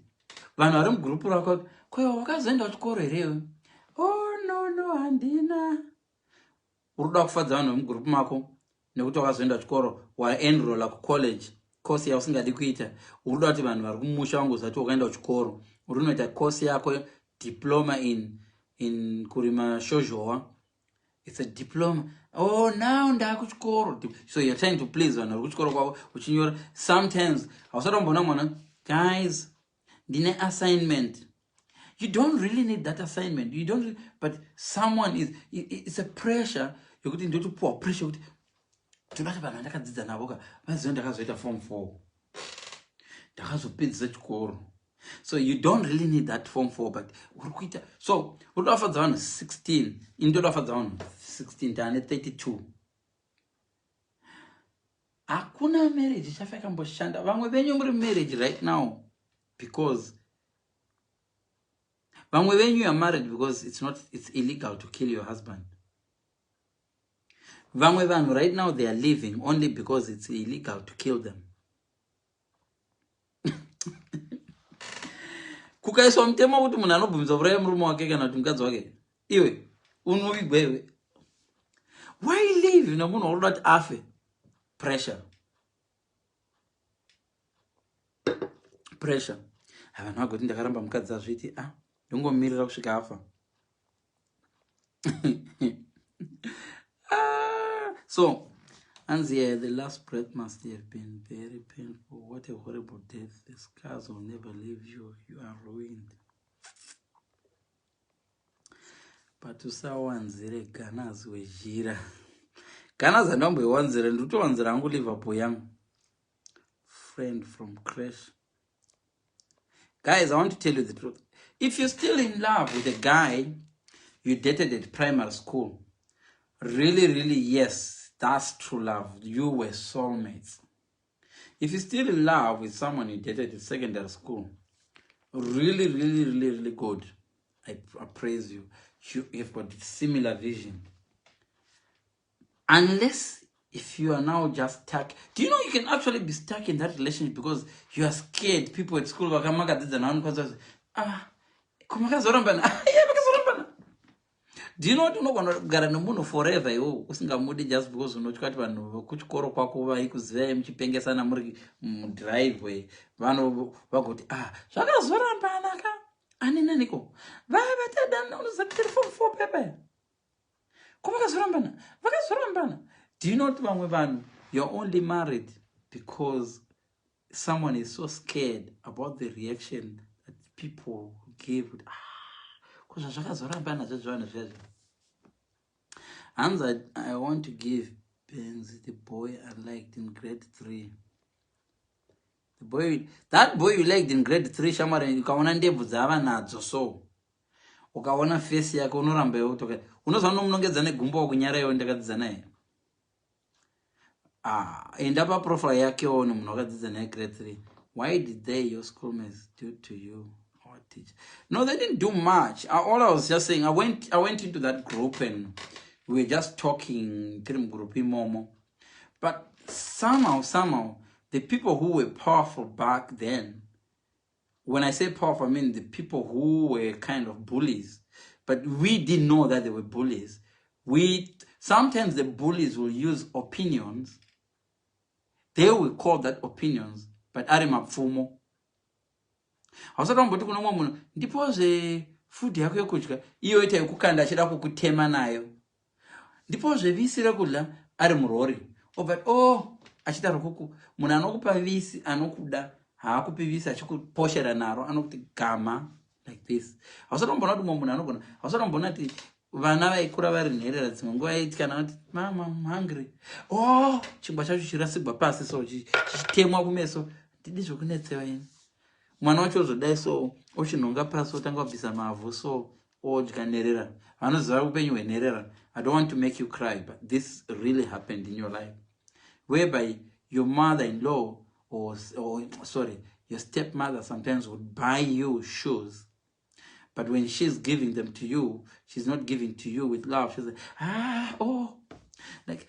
Vanhu vari mugrupu rako, kwewa wakazoenda kuchikoro here? Oh no, handina. Uruda kufadza vanhu mugrupu mako nekuti wakazoenda kuchikoro, waenrolla kucollege, course yausingadi kuita. Uruda kuti vanhu vari kumusha vangu zati wakaenda kuchikoro. Urunoita course yako diploma in kurima shozhowa. It's a diploma. Oh, now ndakuchikoro. So you're trying to please vanhu kuchikoro kwavo uchinyora. Sometimes ausatombona mwana, guys, ndine assignment. You don't really need that assignment. You don't really, but someone is, it's a pressure. Yokuti ndotopuwa pressure kuti todati vanhu vandakadzidza navo ka vaziva ndakazoita form 4. Ndakazopedzisa chikoro. So you don't really need that form 4, but urikuita. So unoda kufadza vanhu 16. Indoda kufadza vanhu 16 tane 32. Hakuna marriage chafaka mboshanda. Vamwe venyu muri marriage right now because vamwe venyu are married because it's illegal to kill your husband. Vamwe vanhu right now they are living only because it's illegal to kill them. Kukaiswa mtemo kuti munhu anobvumisa kuuraya murume wake kana kuti mukadzi wake. Iwe unovigwa iwe. Why live nomunhu wakuda kuti afe? Pressure. Vanhu vagoti ndakaramba mukadzi azviti, ndongomirira kusvika afa. So, Anzia, the last breath must have been very painful. What a horrible death. The scars will never leave you. You are ruined. But usawanzire Ganas wejira. Ganas andamboiwanzira ndotowanzira angu Liverpool yangu. Friend from Crash. Guys, I want to tell you the truth. If you're still in love with a guy you dated at primary school, really, yes, that's true love. You were soulmates. If you're still in love with someone you dated at secondary school, really good. I praise you. You've got similar vision. Unless if you are now just stuck. Do you know you can actually be stuck in that relationship because you are scared people at school kumakazorambana makazorambana. Do you know what unogona kugara nemunhu forever iwo usingamudi just because unotya kuti vanhu vekuchikoro kwako vaikuziva muchipengesana muri mudriveway vanhu vagoti zvakazorambana ka aninaniko vavatadana unoziva telefone 4 pepe kumakazorambana vakazorambana. Do you know what vamwe vanhu you're only married because someone is so scared about the reaction that people give. And I want to give Benz the boy I liked in grade 3. That boy you liked in grade 3, Shamara, ukaona ndevu dzava nadzo so. Ukaona face yako unoramba yotoka. Unozoona munongedza negumbo wakunyara yo ndakadzidza naye. Enda pa profile yake ono munhu wakadzidza naye grade 3. Why did they, your schoolmates, do to you? Teach. No, they didn't do much. All I was just saying, I went into that group and we were just talking, Momo. But somehow, the people who were powerful back then, when I say powerful, I mean the people who were kind of bullies, but we didn't know that they were bullies. Sometimes the bullies will use opinions. They will call that opinions, but arimapfumo. Hausatomboti kuna munhu ndipozve food yako yokudya iyo ita yekukanda achida kukutema nayo ndipozve visi rekudya ari murori but achida rokuku munhu anokupa visi anokuda haakupi visi achikuposhera naro anokuti gama like this. Hausatombona kuti munhu anogona hausatombona kuti vana vaikura vari nherera dzimwe nguva yaityana kuti mama I'm hungry chingwa chacho chirasigwa pasi so chichitemwa kumeso ndidi zvokunetsewa ini mwana wacho zodai so ochinhonga pasi otanga kubvisa mavhu so odya nherera vanoziva upenyu hwenherera. I don't want to make you cry, but this really happened in your life whereby your mother-in-law or sorry, your stepmother sometimes would buy you shoes, but when she's giving them to you, she's not giving to you with love. She's like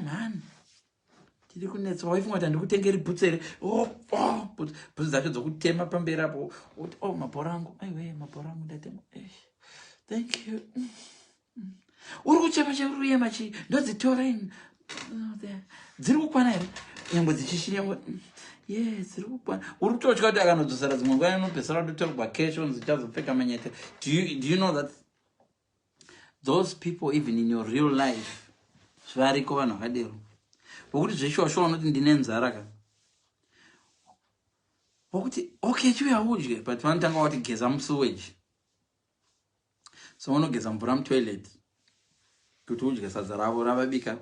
man, tiri kunetsa waifunga kuti ndikutengeri bhutsere bhutsi dzacho dzokutema pamberi apo uti mabhora angu aiwe mabhora angu ndatema thank you uri kuchema chekuruyema chi ndodzitora ini dziri kukwana here nyangwe dzichishinya yes dziri kukwana uri kutotya kuti akanodzosera dzimwe nguva inopesera kutotorwa cash onzi chazopfeka manyete. Do you know that those people even in your real life zvariko vanhu vakadero vokuti zveshuwa unoti ndine nzara ka vokuti okay chiuya udye but vanotanga kuti geza musuweji so unogeza mvura mutoilet kuti udye sadza ravo ravabika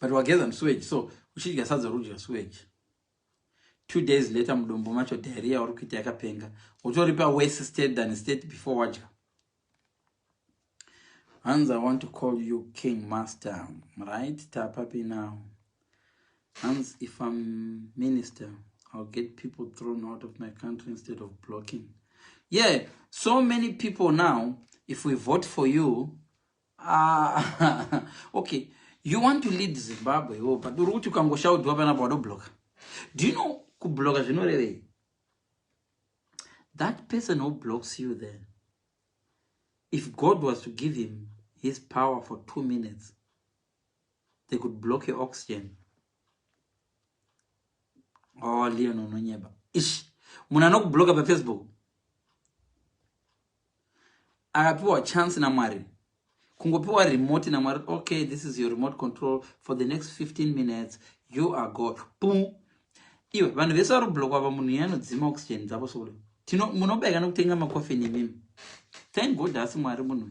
but wageza musuweji so uchidya sadza rudya suweji 2 days later mudombo macho diarrhea uri kuita yakapenga utori pa worse state than state before wadya. Hans, I want to call you King Master, right? Tap happy now. Hans, if I'm minister, I'll get people thrown out of my country instead of blocking. Yeah, so many people now, if we vote for you, okay, you want to lead Zimbabwe, but you can go shout about block. Do you know who blocks you know that person who blocks you there? If God was to give him his power for 2 minutes, they could block your oxygen. Leon Ononyeba. Muna no block up Facebook. Akapewa chance na mari. Kungopewa remote na mari. Okay, this is your remote control for the next 15 minutes. You are God. Boom. Iwe, vanhu vese vari block apa munhu yano dzima oxygen dzavo solo. Tino munobeka nokutenga makofi nemimi. Thank God asi mwari munhu.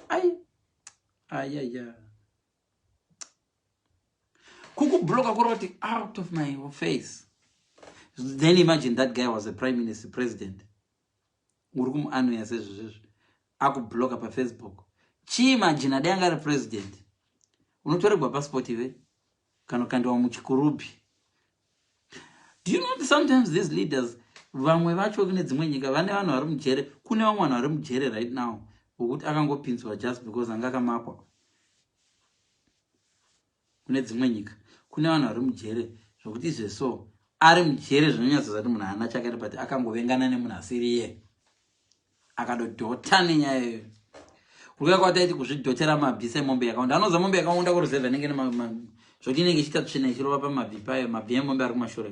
Ay. Kuku block kuroti out of my face. Then imagine that guy was a prime minister, president. Urukum anu ya sezo. Aku block pa Facebook. Chi imagine ade anga president. Unotoregwa passport iwe. Kano kandiwa muchikurubi. Do you know that sometimes these leaders vamwe vacho kune dzimwe nyika vane vanhu vari mujere kune vamwe vanhu vari mujere right now ukuthi akangopinzwa just because anga kamakwa kune dzimwe nyika kune vanhu vari mujere zvokuti izveso ari mujere zvinonyatsozati munhu haana chakati but akangovengana nemunhu asiriye akadodhota nenyaya iyoyo. Kuruka kwataiti kuzvidhotera mabvi semombe yakaonda. Anoza mombe yakaonda kuruzevha nenge zvoti inenge ichiita tsvina ichirova pamabvi payo, mabvi emombe ari kumashure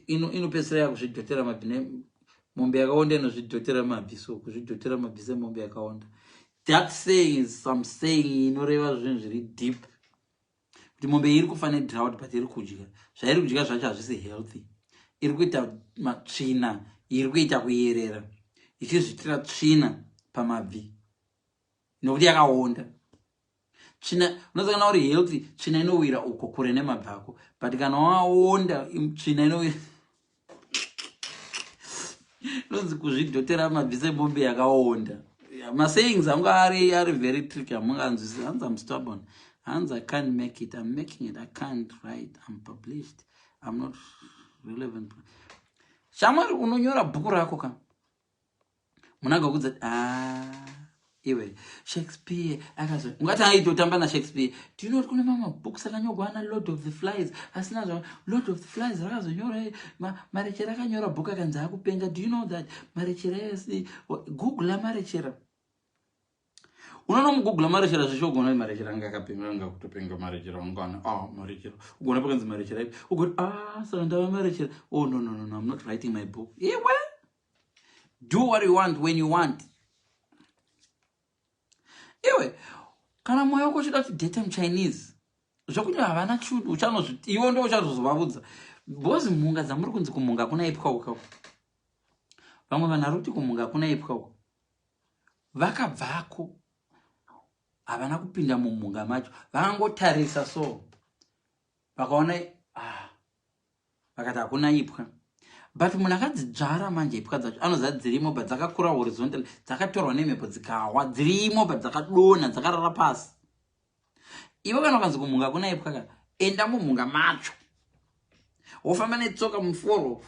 inopedzisira yakuzvidhotera mabvi mombe yakaonda inozvidhotera mabvi. So kuzvidhotera mabvi semombe yakaonda, that saying is some saying inoreva zvinhu zviri deep kuti mombe iri kufa nedrought but iri kudya zvairi kudya zvacho hazvisi healthy. Iri kuita matsvina, iri kuita kuyerera ichizvitira tsvina pamabvi nokuti yakaonda. Tsvina unosangana uri healthy, tsvina inowira uko kure nemabvi ako, but kana waonda tsvina inowira inonzi kuzvidhotera mabvi semombe yakaonda. Masayings anga ari very tricky. Hands I'm stubborn. Hands I can't make it. I'm making it. I can't write. I'm published. I'm not relevant. Shamwari unonyora bhuku rako ka. Munaga kudza iwe Shakespeare akazo. Ungati aitotamba na Shakespeare. Do you know kune mama books akanyogwa na Lord of the Flies? Asina zva Lord of the Flies rakazonyora Marechera akanyora bhuku akanzi akupenga. Do you know that Marechera Google Marechera. Unono mugugula marechera zvishogona marechera anga akapenga anga kutopenga marechera ungana marechera ugona pakanzi marechera ipi ugoti saka ndava marechera. Oh no, I'm not writing my book. Iwe do what you want when you want. Iwe kana moyo wako uchida kuti daytime Chinese zvokuti havana chudu uchanozviti iwe ndo uchazozvavudza bozi mhunga dzamuri kunzi kumunga kuna ipwa uko. Vamwe vanhu vari kuti kumunga kuna ipwa uko vakabvako havana kupinda mumunga macho, vakangotarisa so vakaona vakati hakuna ipwa. But munhu akadzidzvara manje ipwa dzacho anoziva dzirimo but dzakakura horizontal, dzakatorwa nemhepo dzikawa, dzirimo but dzakadonha dzakarara pasi. Iwe kana ukanzi kumunga kuna ipwa ka enda mumunga macho wofamba netsoka muforo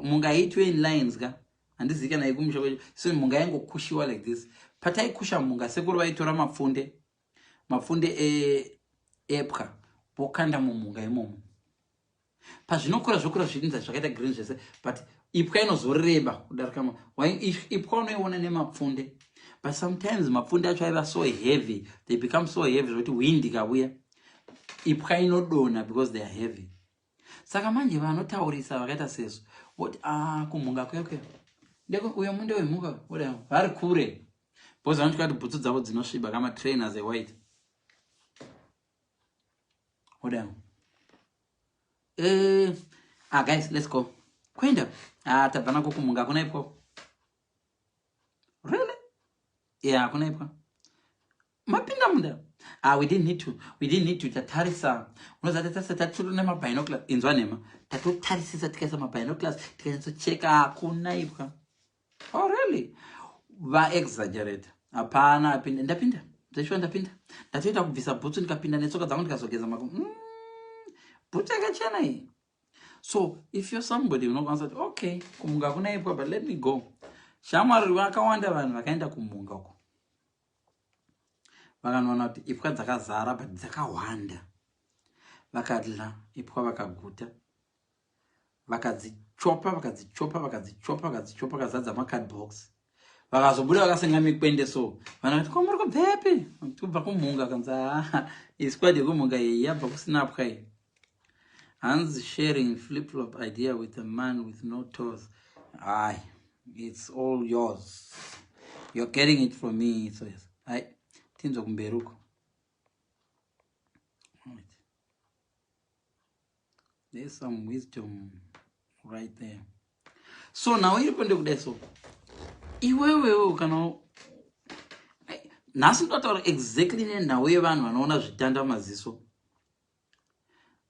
munga haitwe in lines ka handizivi kana ikumusha kwacho. So munga yangokushiwa like this. Pataikusha munga sekuru vaitora mapfunde epwa vokanda mumunga imomo. Pazvinokura zvokura zvirinza zvakaita green zvese but ipwa inozoreba kudarika ipwa unoiona nemapfunde. But sometimes mapfunde acho aiva so heavy, they become so heavy zvoti wind ikauya ipwa inodonha because they are heavy. Saka manje vanotaurisa vakaita sesu voti kumunga kwekwe ndeko uyo munde wemunga vari kure because vanotya kuti bhutsu dzavo dzinosviba kama trainers white. Guys, let's go. Kwenda tabva nako kumunga kuna ipwa. Really? Yeah, kuna ipwa. Mapinda munda. We didn't need to tatarisa. Unoza tatarisa taturu nema binoculars. Inzwa nema. Tatu tarisisa tikaisa ma binoculars. Tikaisa cheka kuna ipwa. Oh really? Va exaggerate. Hapana apinda. Ndapinda. Zesho ndapinda. Ndatoita kubvisa bhutsu ndikapinda netsoka dzangu ndikazogeza mako. Bhutsu yakachena hii. So if you're somebody unokanza kuti okay kumunga kuna ipwa but let me go. Shamwari vakawanda vanhu vakaenda kumunga uko. Vakanoona kuti ipwa dzakazara but dzakawanda. Vakadla ipwa vakaguta. Vakadzichopa vakazadza macardbox. Vakazobuda vakasenga mikwende so. Vanoti komuri kubvepi? Kubva kumunga kanza isquad yekumunga yabva kusina pwa iyi. Hans sharing flip-flop idea with a man with no toes. It's all yours. You're getting it from me. So yes. Tinzo kumberuko. There's some wisdom right there. So now you can do this. Iwewe kana nasi ndataura exactly nenhau yevanhu vanoona zvitanda maziso.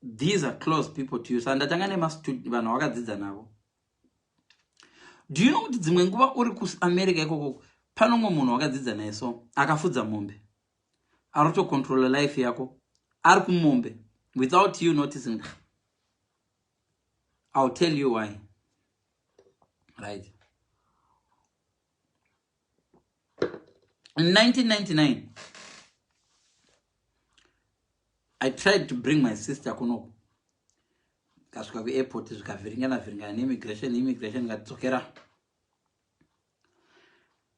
These are close people to you. Sandatanga vanhu vakadzidza navo. Do you know kuti dzimwe nguva uri kuAmerica ikoko pano mumwe munhu wakadzidza naye so akafudza mombe arotocontrola life yako ari kumombe without you noticing. I'll tell you why. Right. In 1999, I tried to bring my sister Kunoko. kasvika kuairport zvikavhiringana immigration ngatidzokera.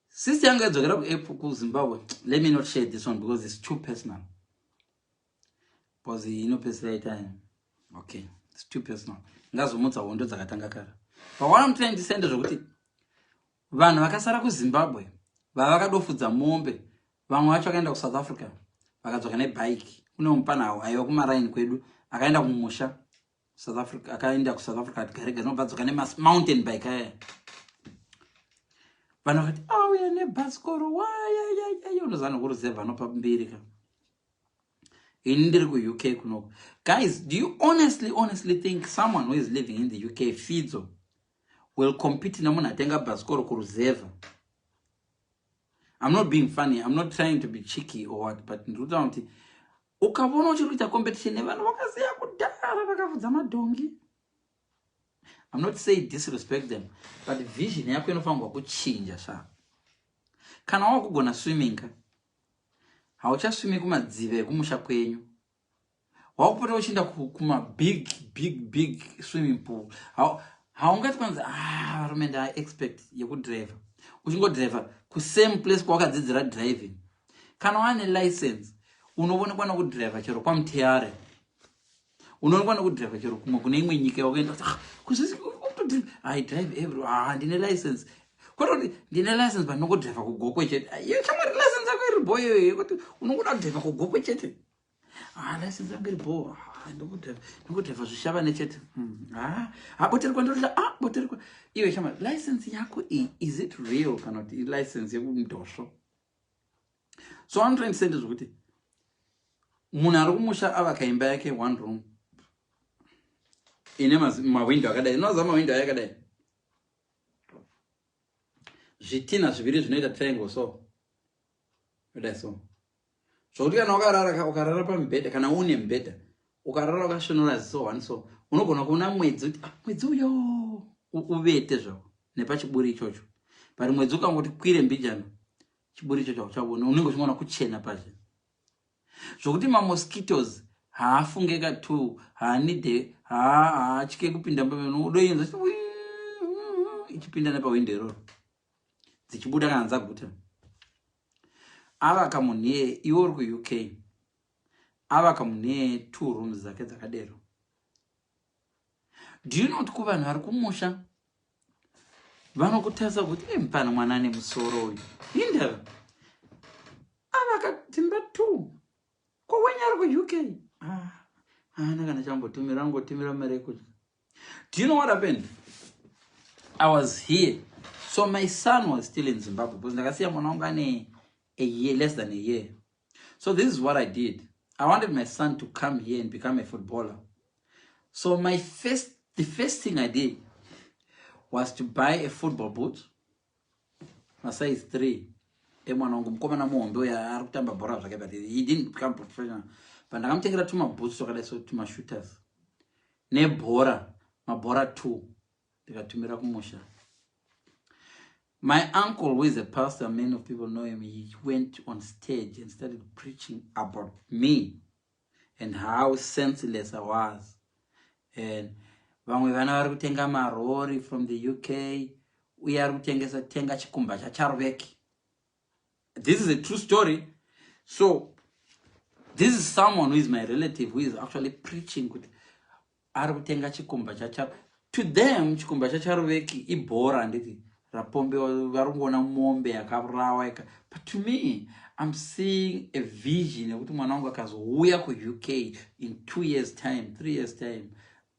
Sister yangu yadzokera kuZimbabwe. Let me not share this one because it's too personal. Because personal time. Okay, it's too personal. Ngazomutsa hondo dzakatanga kara. But what I'm trying to say ndezvokuti vanhu vakasara kuZimbabwe vavakadofudza mombe, vamwe vacho vakaenda kuSouth Africa vakadzoka nebike. Kune mupana aiwa kumaraini kwedu akaenda kumusha South Africa, akaenda kuSouth Africa atigarega nobadzoka mountain bike aya. Vanhu vakati auya nebhasikoro waya unozana kuruzevha nopa mbiri ka. Ini ndiri kuUK kunoko. Guys, do you honestly think someone who is living in the UK Fidzo will compete namunhu atenga bhasikoro kuruzevha? I'm not being funny, I'm not trying to be cheeky or what, but ndikutaura kuti ukavona uchiri kuita competition nevanhu vakaziya kudhara vakavhudza madhongi. I'm not saying disrespect them, but the vision yako inofanirwa kuchinja sha. Kana wakugona swimming ka, hauchaswimi kumadziva ekumusha kwenyu. Wakupota uchienda kuma big swimming pool. Haungati kwanza varume nda expect yekudriver. Uchingodriver ku same place kwakadzidzira driving. Kana wane license, unoonekwa nokudriver chero kwaMutare. Unoonekwa nokudriver chero kune imwe nyika yaukaenda kuzisi I drive everywhere. Ndine license. Kwati ndine license but nokudriver kugokwe chete. Yechamwe license yako iri boyo yekuti unongoda kudriver kugokwe chete. License yangu iri boyo. Nokudriver zvishava nechete. Boteri kwandotla boteri kwa. Iwe chama license yako is it real kana kuti license yekumndosho? So I'm trying to say ndezvokuti munhu ari kumusha avakaimba yake one room ine mawindow akadai. Unoziva mawindow yakadai, zvitina zviviri zvinoita triangle so kudai so. Zvokuti kana ukarara pamubhedha, kana une mubhedha ukarara wakashonora ziso one so, unogona kuona mwedzi kuti mwedzi uyo uvete zvako nepachiburi ichocho. But mwedzi ukangoti kwire mbijana, chiburi ichocho hauchaona, unenge uchiona kuchena pazhe. Zvokuti mosquitoes haafungeka tu, haachike kupinda mbaveno, udoyenza ichipinda nepawindow iroro dzichibuda kana dzaguta. Avaka munhu iwe uri kuUK, avaka munhu 2 rooms dzake dzakadero. Do you know kuti kuvanhu vari kumusha vanokutarisa kuti mupana mwana ane musoro uyu indava avaka dzimba 2 kwenye ari kuUK. Hana kana chambotumira mari yekudya. Do you know what happened? I was here. So my son was still in Zimbabwe because ndakasiya mwana wangu ane a year, less than a year. So this is what I did. I wanted my son to come here and become a footballer. So the first thing I did was to buy a football boot, a size 3. Mwana wangu mkomana muombe uya ari kutamba bhora zvake, but he didn't become professional. But ndakamutengera tuma boots twakadai so tuma shooters nebhora, mabhora 2 ndikatumira kumusha. My uncle, who is a pastor, many of people know him, he went on stage and started preaching about me and how senseless I was. And vamwe vana vari kutenga marori from the UK, uye ari kutengesa tenga chikumba chaCharveki. This is a true story. So this is someone who is my relative who is actually preaching with ari kutenga chikumba chaCharveki. To them chikumba chaCharveki ibhora nditi rapombe varungona mombe yakarawa. But to me, I'm seeing a vision yekuti mwana wangu akazouya kuUK in 2 years time, 3 years time,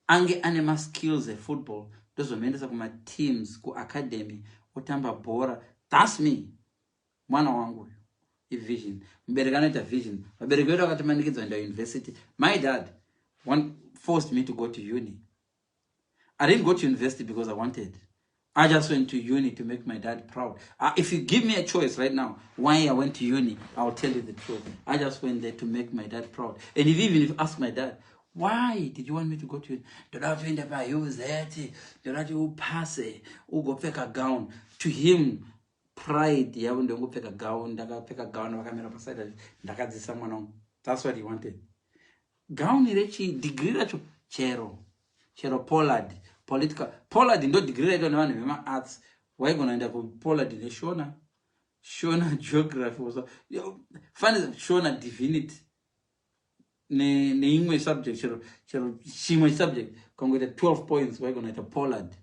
ange ane skills efootball, ndozomuendesa kuma teams, kuacademy, otamba bhora. That's me. Mwana wangu vision. Mubereki anoita vision. Vabereki vedu vakati manikidza kuenda university. My dad forced me to go to uni. I didn't go to university because I wanted. I just went to uni to make my dad proud. If you give me a choice right now why I went to uni, I'll tell you the truth. I just went there to make my dad proud. And if you ask my dad, why did you want me to go to uni? Ndoda kuenda paUZ, ndoda kuti upase, ugopfeka gown. To him, pride yavo ndongopfeka gown, ndakapfeka gown vakamira paside ndakadzisa mwana wangu. That's what he wanted. Gown rechi degree racho chero. chero Pollard, political. Pollard ndo degree raitwa nevanhu vema-arts. Waigonaenda kuPollard neshona. Shona geography also. Funny Shona divinity. Neimwe subject, chero chimwe subject. Kongoita 12 points, waigonaita Pollard.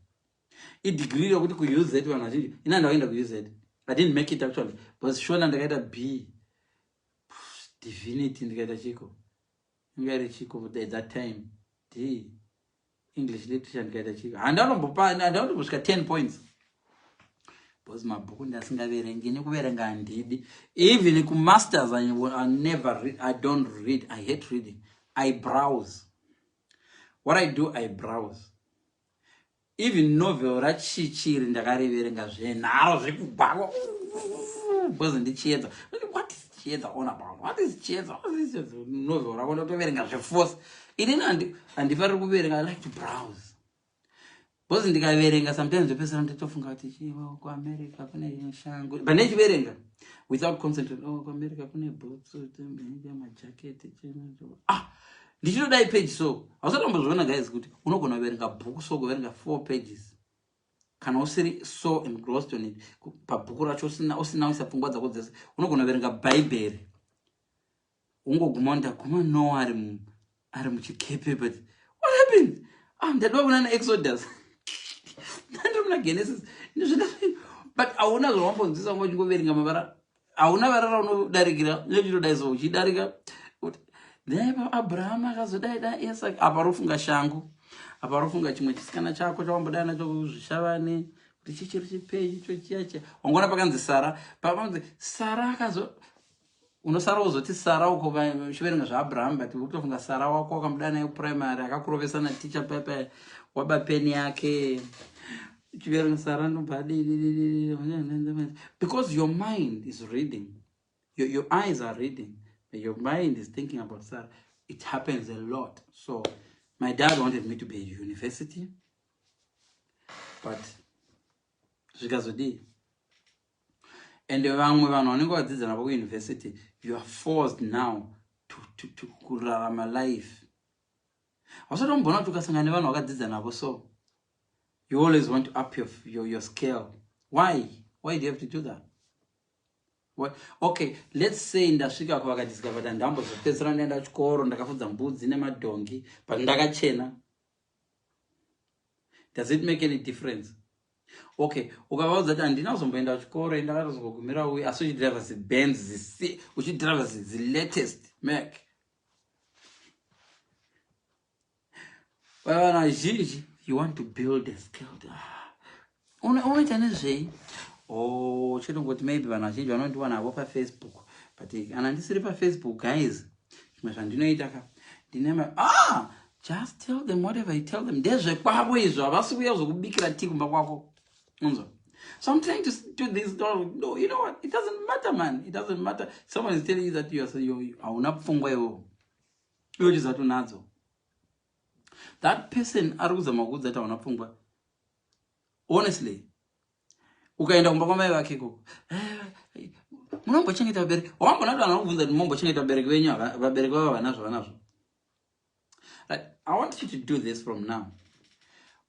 Degree yokuti kuUZ vanhu vazhinji. Ina ndakaenda kuUZ. I didn't make it actually. But Shona ndakaita B. Divinity ndikaita chiko. Ngari chiko at that time. D. English literature ndikaita chiko. Handaunombosvika 10 points. Because mabhuku ndasingaverengi nekuverenga handidi. Even kumasters I never read. I don't read. I hate reading. I browse. What I do, I browse. Even novel rachichiri ndakariverenga zvenharo zvekubhakwa. Because ndichiedza. What is chiedza on about? What is chiedza? What is this novel rakona kuverenga zveforce? Inini handifariri kuverenga. I like to browse. Because ndikaverenga sometimes ndopesera nditofunga kuti chiwa kuAmerica kune shangu. But ndichiverenga without concentrating. Oh, kuAmerica kune boots, majacket, ndichitodai page so. Hausatombozviona guys kuti unogona kuverenga bhuku so kuverenga 4 pages. Kana usiri so engrossed on it. Pabhuku racho usina uisa pfungwa dzako dzese. Unogona kuverenga Bible. Ungoguma ndaguma no ari muchikepe but what happened? Ndadwa kuna Exodus. Genesis. But auna zvawambonzisa ngo uchingoverenga mavara. Auna vara raunodarikira nechitodaiso uchidarika. Neba Abraham akazodaida Isaac aparofunga shangu. Aparofunga chimwe chisikana chako chawambodai nacho kuzvishavane kuti chichiri chipeji icho chiyacha. Wangona pakanzi Sara. Pakanzi Sara akazo unosara uzoti Sara uko chiverenga zvaAbraham but ukutofunga Sara wako wakamudai naye primary akakurovesa na teacher pepe waba peni yake. Because your mind is reading. Your eyes are reading. Your mind is thinking about Sarah. It happens a lot. So my dad wanted me to be at university. But and the university, you are forced now to kurarama life. Also don't bona to so you always want to up your scale. Why? Why do you have to do that? What? Okay, let's say ndasvika kwavakadiscover that ndambozopedzera ndaenda chikoro ndakafudza mbudzi nemadhongi but ndakachena. Does it make any difference? Okay, ukavaudza kuti handina kuzomboenda chikoro ndakatozogumira uye asi uchidriva ziBenz uchidriva latest Mac. Vana vazhinji you want to build a skill. Unoita nezvei? Oh, chirongoti maybe vanhu vazhinji vanondiwana navo paFacebook. But kana ndisiri paFacebook guys, zvimwe zvandinoita just tell them whatever you tell them. Ndezvekwavo izvo havasi kuuya kuzokubikira tea kumba kwako. Unzwa? So I'm trying to do this. No, you know what? It doesn't matter, man. It doesn't matter. Someone is telling you that you hauna pfungwa iwo. Iwo chizatu nadzo. That person arikuzama kudza kuti hauna pfungwa. Honestly, ukaenda kumba kwamai vake ikoko, munombochengeta vabereki. Wambona kuti vanokubvunza kuti munombochengeta vabereki venyu, vabereki vavo vanazvo vanazvo. Right? I want you to do this from now.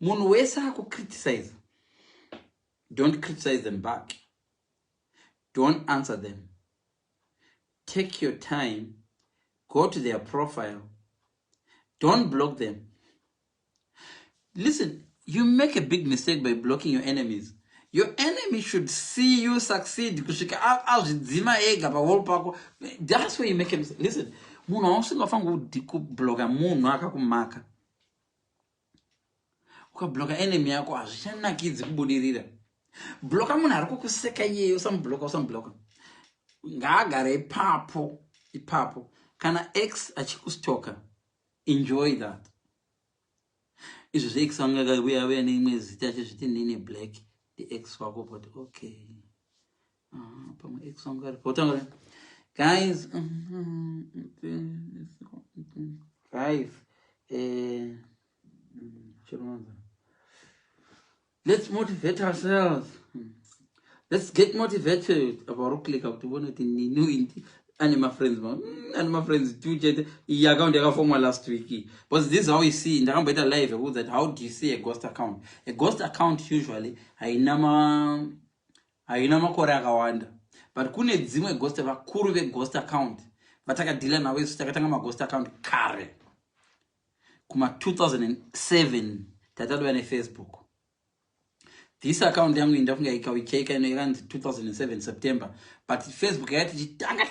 Munhu wese akukriticize. Don't criticize them back. Don't answer them. Take your time. Go to their profile. Don't block them. Listen, you make a big mistake by blocking your enemies. Your enemy should see you succeed. That's where you make a mistake. Listen, munhu ausingafaniri kubloka munhu akakumaka. Ukabloka enemy yako hazvichanakidzi kubudirira. Bloka munhu ari kukuseka iyeyo usamubloka. Ngaagare ipapo. Kana X achikustoka, enjoy that. Izvo zveX angakauya neimwe zita chezviti nini black. The X wako but okay. Pamwe X wangu ari potanga. Guys, 5 let's motivate ourselves. Let's get motivated about click up to one at the new And my friends, too. Yeah, account yakafomwa last week. But this is how you see in the better life that how do you see a ghost account? A ghost account usually haina makore akawanda. But kune dzimwe ghost vakuru ve-ghost account vatakadhila nawo isu takatanga ma-ghost account kare kuma 2007 tatadwa neFacebook. This account yangu ndafunga ikawicheka inoiranzi 2007 September, but Facebook yakati chitanga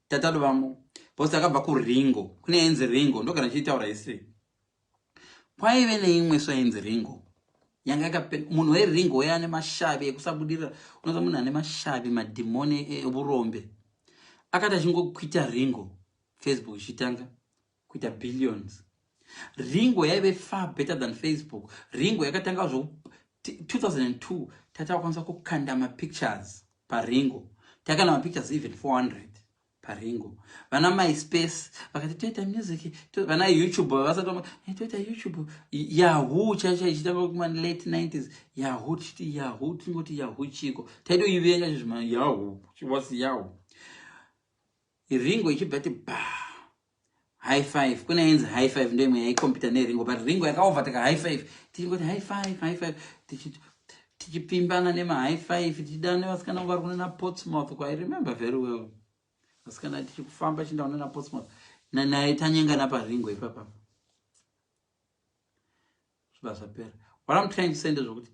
tatado vamo post akabva kuRingo, kune enzi Ringo ndokana chitaura isi kwaive neimwe so enzi Ringo yanga yakapenda munhu weRingo yane mashavi ekusabudira, unoza munhu ane mashavi madhimoni eburombe akati achingokuita Ringo, Facebook ichitanga kuita billions. Ringo yaive far better than Facebook. Ringo yakatanga zvo 2002 tatakwanisa kukanda ma-pictures paRingo, takana ma-pictures even 400 paRingo. Vana MySpace vakati toita music, vana YouTube vasati toita YouTube, Yahoo chacha ichitanga kuma late 90s, Yahoo chiti Yahoo tingoti Yahoo chiko taido ivenga zvima Yahoo was Yahoo. Ringo ichibati high five, kuna enzi high five ndio imwe yaikompita neRingo, but Ringo yakaovateka high five, tichingoti high five tichipimbana nema high five tichidana vasikana vari kunena Portsmouth, kwa I remember very well vasikana tichikufamba chindaona na Portsmouth naye tanyengana paRingo ipapa zvibasapera. What I'm trying to say ndezvokuti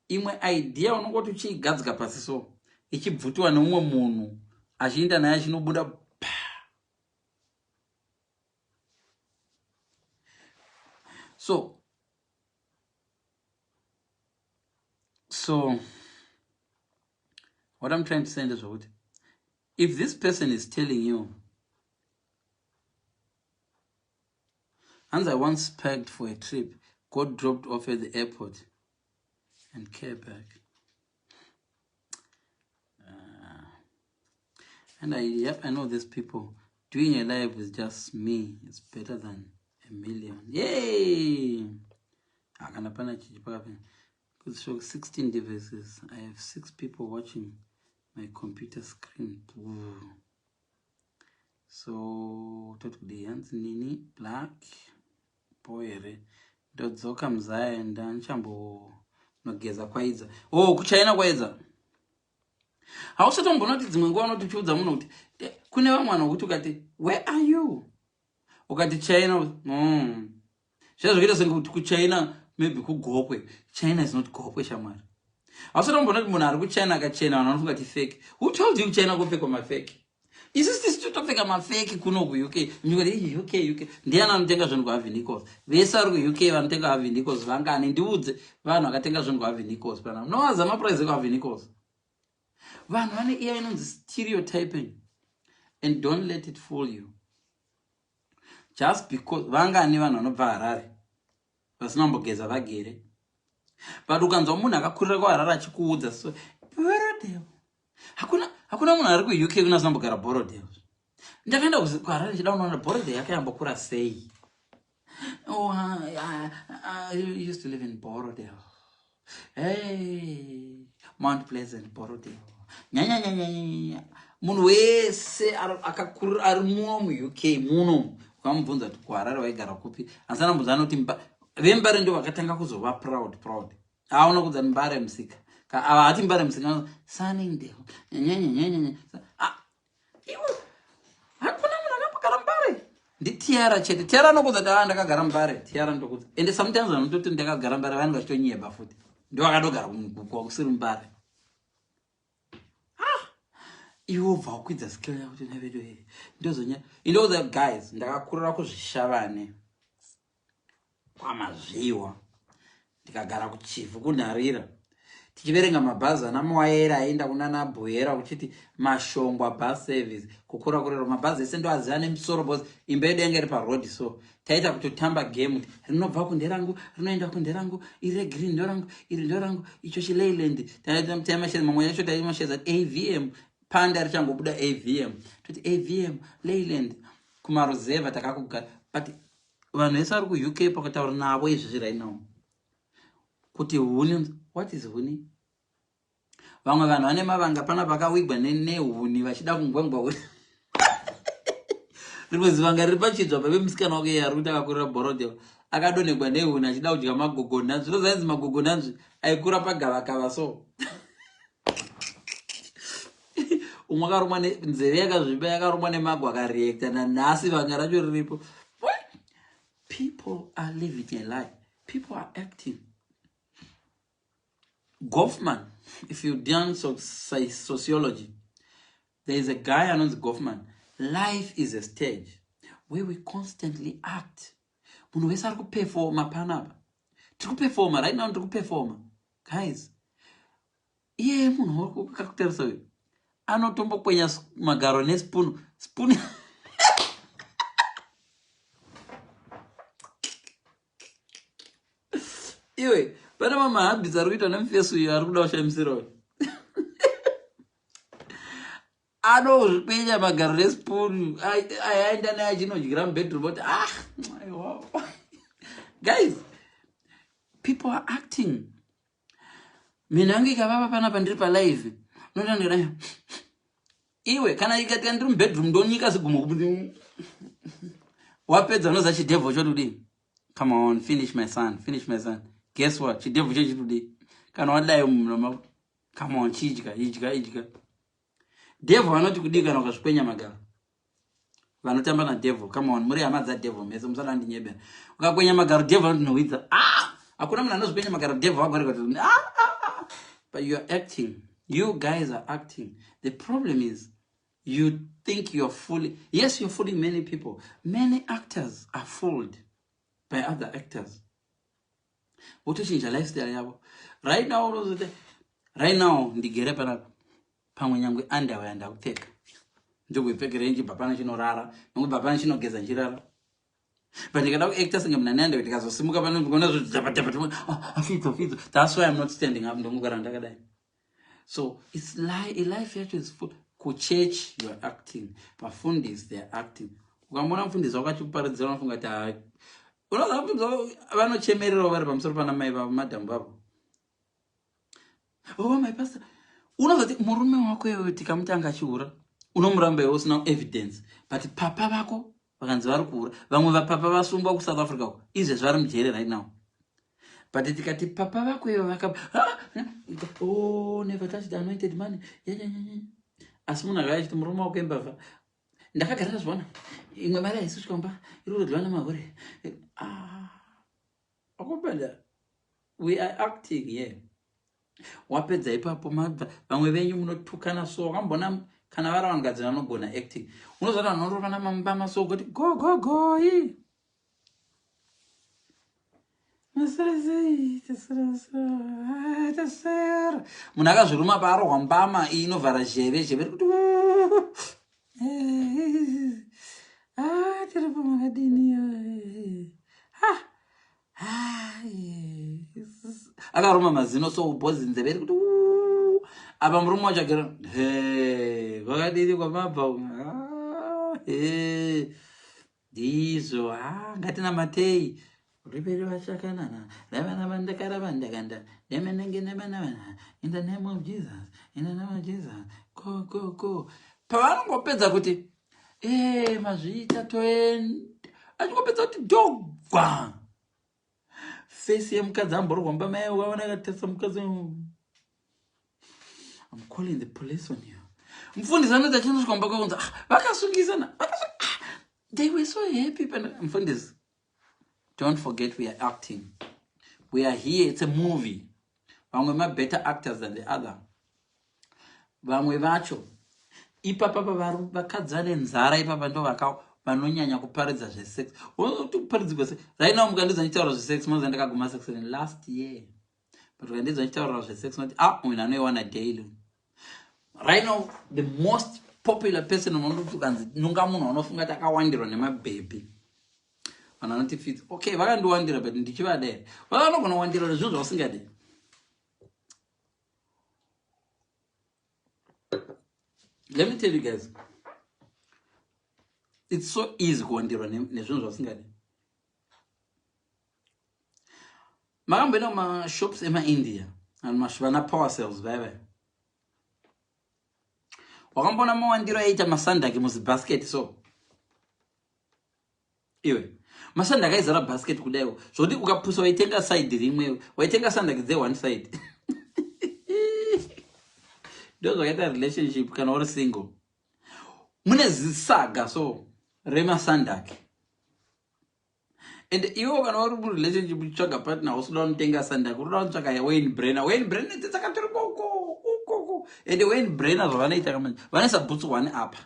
imwe idea unongoti uchiigadzika pasi so ichibvutiwa neumwe munhu achienda naye achinobuda. So what I'm trying to say is what if this person is telling you, and I once packed for a trip, got dropped off at the airport and came back. And I know these people. Doing a live with just me is better than a million. Yay! Could show 16 devices. I have 6 people watching my computer screen. Ooh. So today Nini Black Boyere Dodzoka Mzaya and Danchambo Nogeza Kwaiza. Oh, kuchina Kwaiza. How so don't know it's Mungo to choose the moon. Kuneva one who took at it. Where are you? Okati China. She has read to China. Maybe who go away. China is not go away, Shamar. I also don't believe Monar, China got China and not fake. Who told you China go fake on my fake? Is this the topic of my fake? Kuno UK, UK. Diana Tengas and Gavinicos. Vesar UK and Tenga Vinicos, Vanga and in the woods. Vano Gatengas and Gavinicos, but I'm no as I'm a president of Vinicos. Van one ear on the stereotyping and don't let it fool you. Just because Vanga and Ivan on a Varare. Vasinambogeza vagere but ukanzwa munhu akakurira kuharara achikuudza so Borodale hakuna munhu ari kuUK unazombogara Borodale. Ndakaenda kuharara ndichida kunoona Borodale yakayambokura sei. Oh, I used to live in Borodale. Hey, Mount Pleasant, Borodale. Munhu wese akakurira ari muno muUK muno ukamubvunza kuti kuharara waigara kupi asana mbudza anoti vembare ndio vakatanga kuzova proud. Aona kudza mbare musika. Ka avati mbare musika Sunningdale. Iwo hakuna munhu akapagara mbare. Ndi Tiara chete. Tiara nokudza ndakagara mbare. Tiara ndokudza. Ende sometimes vanototi ndakagara mbare vanenge vachitonyeba futi. Ndio vakadogara kusiri mbare. Iwo bva kuidza skill yakuti navedo here. Ndozonya. You know the guys ndakakurira kuzvishavane. Kwamazviwa ndikagara kuchifu kunharira tichiverenga mabhazi anamoaera aenda kunana bhuera uchiti mashongwa bus service kukura kurero mabhazi ese ndo aziva nemusoro boss imba yedu yanga iri paroad so taita kutotamba game rinobva kunderangu rinoenda kunderangu iri green ndorangu iri ndorangu icho chiLeyland taita mashedza mamwe yacho taita mashedza AVM panda richangobuda AVM toti AVM Leyland kumaruzeva takakugara but vanhu vese vari kuUK pakataura navo izvozvi right now kuti huni, what is huni? vamwe vanhu vane mavanga pana pakawigwa nehuni vachida kungwengwa rimwe zivanga riri pachidzwa pabe musikana wake ari kuti akakurira Borodeo akadonekwa nehuni achida kudya magogonanzvi. Zvinozainzi magogonanzvi aikura pagavakava so umwe akarumwa nzeve yakazviba yakarumwa nemagwa akareacta nanhasi vanga racho riripo. People are living a lie. People are acting. Goffman, if you've done sociology, there is a guy anonzi Goffman. Life is a stage where we constantly act. Munhu wese ari kuperforma panapa. Tiri kuperforma right now, tiri kuperforma. Guys, iye munhu akakutarisa uyu anotombokwenya magaro nespoon. Spoon. Iwe, pane mahabits ari kuita nemufesu uyu ari kuda kushamisira uyu. Anozvikwenya magaro nespoon. Aenda naye achinodyira mubedroom but guys, people are acting. Mina yangu ikavava panapa ndiri palive. Notandira. Iwe kana ikati ndiri mubedroom ndonyika sigumo. Wapedza noza chidevil chodudi. Come on, finish my son. Guess what? Chidevil chechidudi. Kana wadai munhu. Come on, chidya. Devil anoti kudika kana ukazvikwenya magaro. Vanotamba na devil. Come on, muri hama dza devil mese musana ndinyebera. Ukakwenya magaro devil anotinohwidza. Hakuna munhu anozvikwenya magaro devil agoreka kuti but you are acting. You guys are acting. The problem is you think you're fooling. Yes, you're fooling many people. Many actors are fooled by other actors. What is your lifestyle yabo? Right now, ndigere panapa. Pamwe nyangwe underwear anda kuteka. Njogo ipfekere nji papana chinorara, nyangwe papana chinogeza njirara. But ndikada kuactor senge mna nende tikazosimuka pano ndikona afito. That's why I'm not standing up ndongogara ndakadai. So it's life yacho is full. Kuchurch you are acting. Pafundis they are acting. Ukamona mfundisi wakachiparidzira unofunga kuti unoza mfundisi vanochemerera vari pamusoro pana mai vavo madam vavo. Oh my pastor. Unozati murume wako iwe tikamutanga chiura unomuramba iwe usina evidence but papa vako vakanzi vari kuura vamwe vapapa vasungwa ku South Africa uko izve zvari mujere right now but tikati papa vako iwe never touch the anointed man asi munhu akachiti murume wako embavha ndakagarira zvona imwe mari haisvika mba iri kudlwana mahore akubada we are acting here. Wapedza ipapo vamwe venyu munotukana so wakambona kana vari vanhukadzi vanogona acting unozoti vanhu vanotokana mamba so kuti go munhu akazviruma paarohwa mbama inovhara zheve kuti tiri pamakadini akaruma mazino so ubhozi nzeve kuti apa murume wacho agera vakadini kwamabva ndizvo ngatinamatei riperi vachakanana ravana vandakara vandakanda nemenenge nemanavana in the name of Jesus go pavanongopedza kuti mazviita toenda achingopedza kuti dogwa face yemukadzi amborwa mbama yayo waona akatarisa mukadzi I'm calling the police on you. Mfundisi anoti achinosvika mba kwakunzi vakasungisana they were so happy. Mfundisi, don't forget we are acting. We are here. It's a movie. Vamwe ma better actors than the other. Vamwe vacho ipapa vakadzane nzara ipapa ndo vanonyanya kuparidza zvesex. Kuparidza sex. Right now mukandidza ndichitaura zvesex mwanzo ndakaguma sex in last year. But ukandidza ndichitaura zvesex noti munhu anoiwana daily. Right now the most popular person unotukanzi nunga munhu anofunga takawandirwa nemabhebhi. Anoti fit. Okay, vakandiwandira but ndichivadera. Vanogona kuwandira zvinhu zvavasingadi. Let me tell you guys. It's so easy kuwandirwa nezvinhu zvavasingadi. Makamboenda mumashops ema India and vana power cells vaiva. wakambona mawandiro aita masandaki muzibasket so iwe masandaki aizara basket kudaiwo zvoti ukapusa waitenga side rimwe waitenga sandaki dze one side ndio zvakaita relationship kana uri single mune zisaga so remasandaki. And iwo kana uri mu relationship utsvaga partner usuda unotenga sandaki unoda unotsvaga Wayne Brenner dzakatori uko and Wayne Brenner zvavanoita kamanje vanoisa boots one apa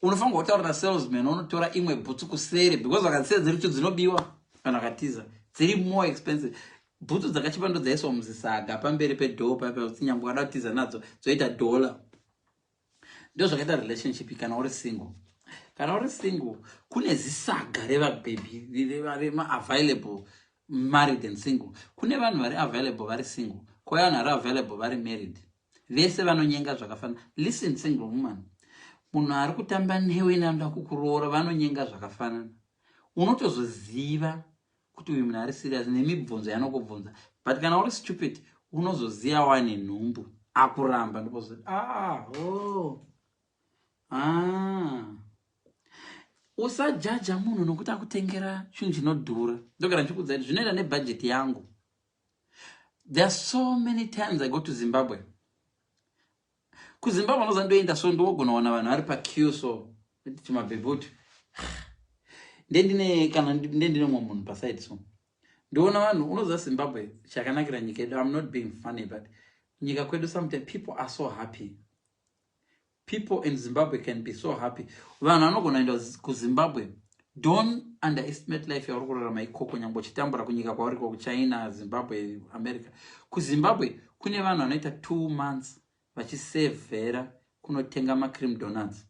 unofanirwa kutaurira salesman unotora imwe boots kusere because vakasiya dziri dzinobiwa kana katiza dziri more expensive. Boots dzakachipa ndo dzaiswa muzisaga pamberi pedoo papa utsinyambo kada kutiza nadzo dzoita $1. Ndio zvakaita relationship kana uri single. Kana uri single kune zisaga revababy rema available married and single. Kune vanhu vari available vari single. Koya vanhu vari available vari married. Vese vanonyenga zvakafanana. Listen single woman. Munhu ari kutamba newe nanda kukuroora vanonyenga zvakafanana. Unotozoziva kuti uyu munhu ari serious nemibvunzo yanokubvunza. But kana uri stupid unozoziya wane nhumbu akuramba ndipo usajaja munhu nokuti akutengera chinhu chinodhura. Ndogara ndichikuudza kuti zvinoenda nebudget yangu. There are so many times I go to Zimbabwe. KuZimbabwe unozandoenda so ndogona wana vanhu vari paqueue so chimabhebhuti. Ndendine mumwe munhu paside so. Ndoona vanhu unoziva Zimbabwe chakanakira nyika yedu. I'm not being funny but nyika kwedu sometimes people are so happy. People in Zimbabwe can be so happy. Vanhu vanogona enda kuZimbabwe. Don't underestimate life yauri kurarama ikoko nyangwe chitambura kunyika kwauri ko kuChina, Zimbabwe, America. KuZimbabwe kune vanhu vanoita 2 months vachisevhera kunotenga macream donuts.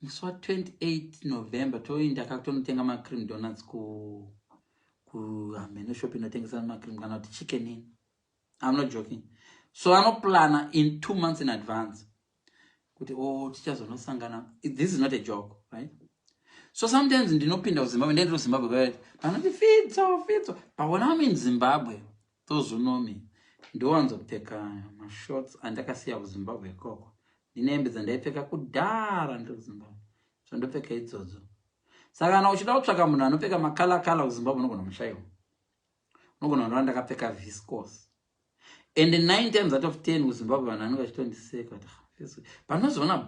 Musi 28 November toenda akakutonotenga macream donuts ku menu shop inotengesa macream kana kuti chicken in. I'm not joking. So anoplana in 2 months in advance. Kuti tichazonosangana. This is not a joke, right? So sometimes ndinopinda kuZimbabwe ndendo Zimbabwe kwete. Vanoti fitso. But when I'm in Zimbabwe, those who know me, ndowanzopfeka mashorts andakasiya kuZimbabwe ikoko. Ndinehembe dzandaipfeka kudhara ndiri kuZimbabwe. So ndopfeka idzodzo. Saka kana uchida kutsvaka munhu anopfeka makala kuZimbabwe unogona mushaiwa. Unogona kuona ndakapfeka viscose. And 9 times out of 10 kuZimbabwe vanhu vanenge vachitondiseka. Panozoona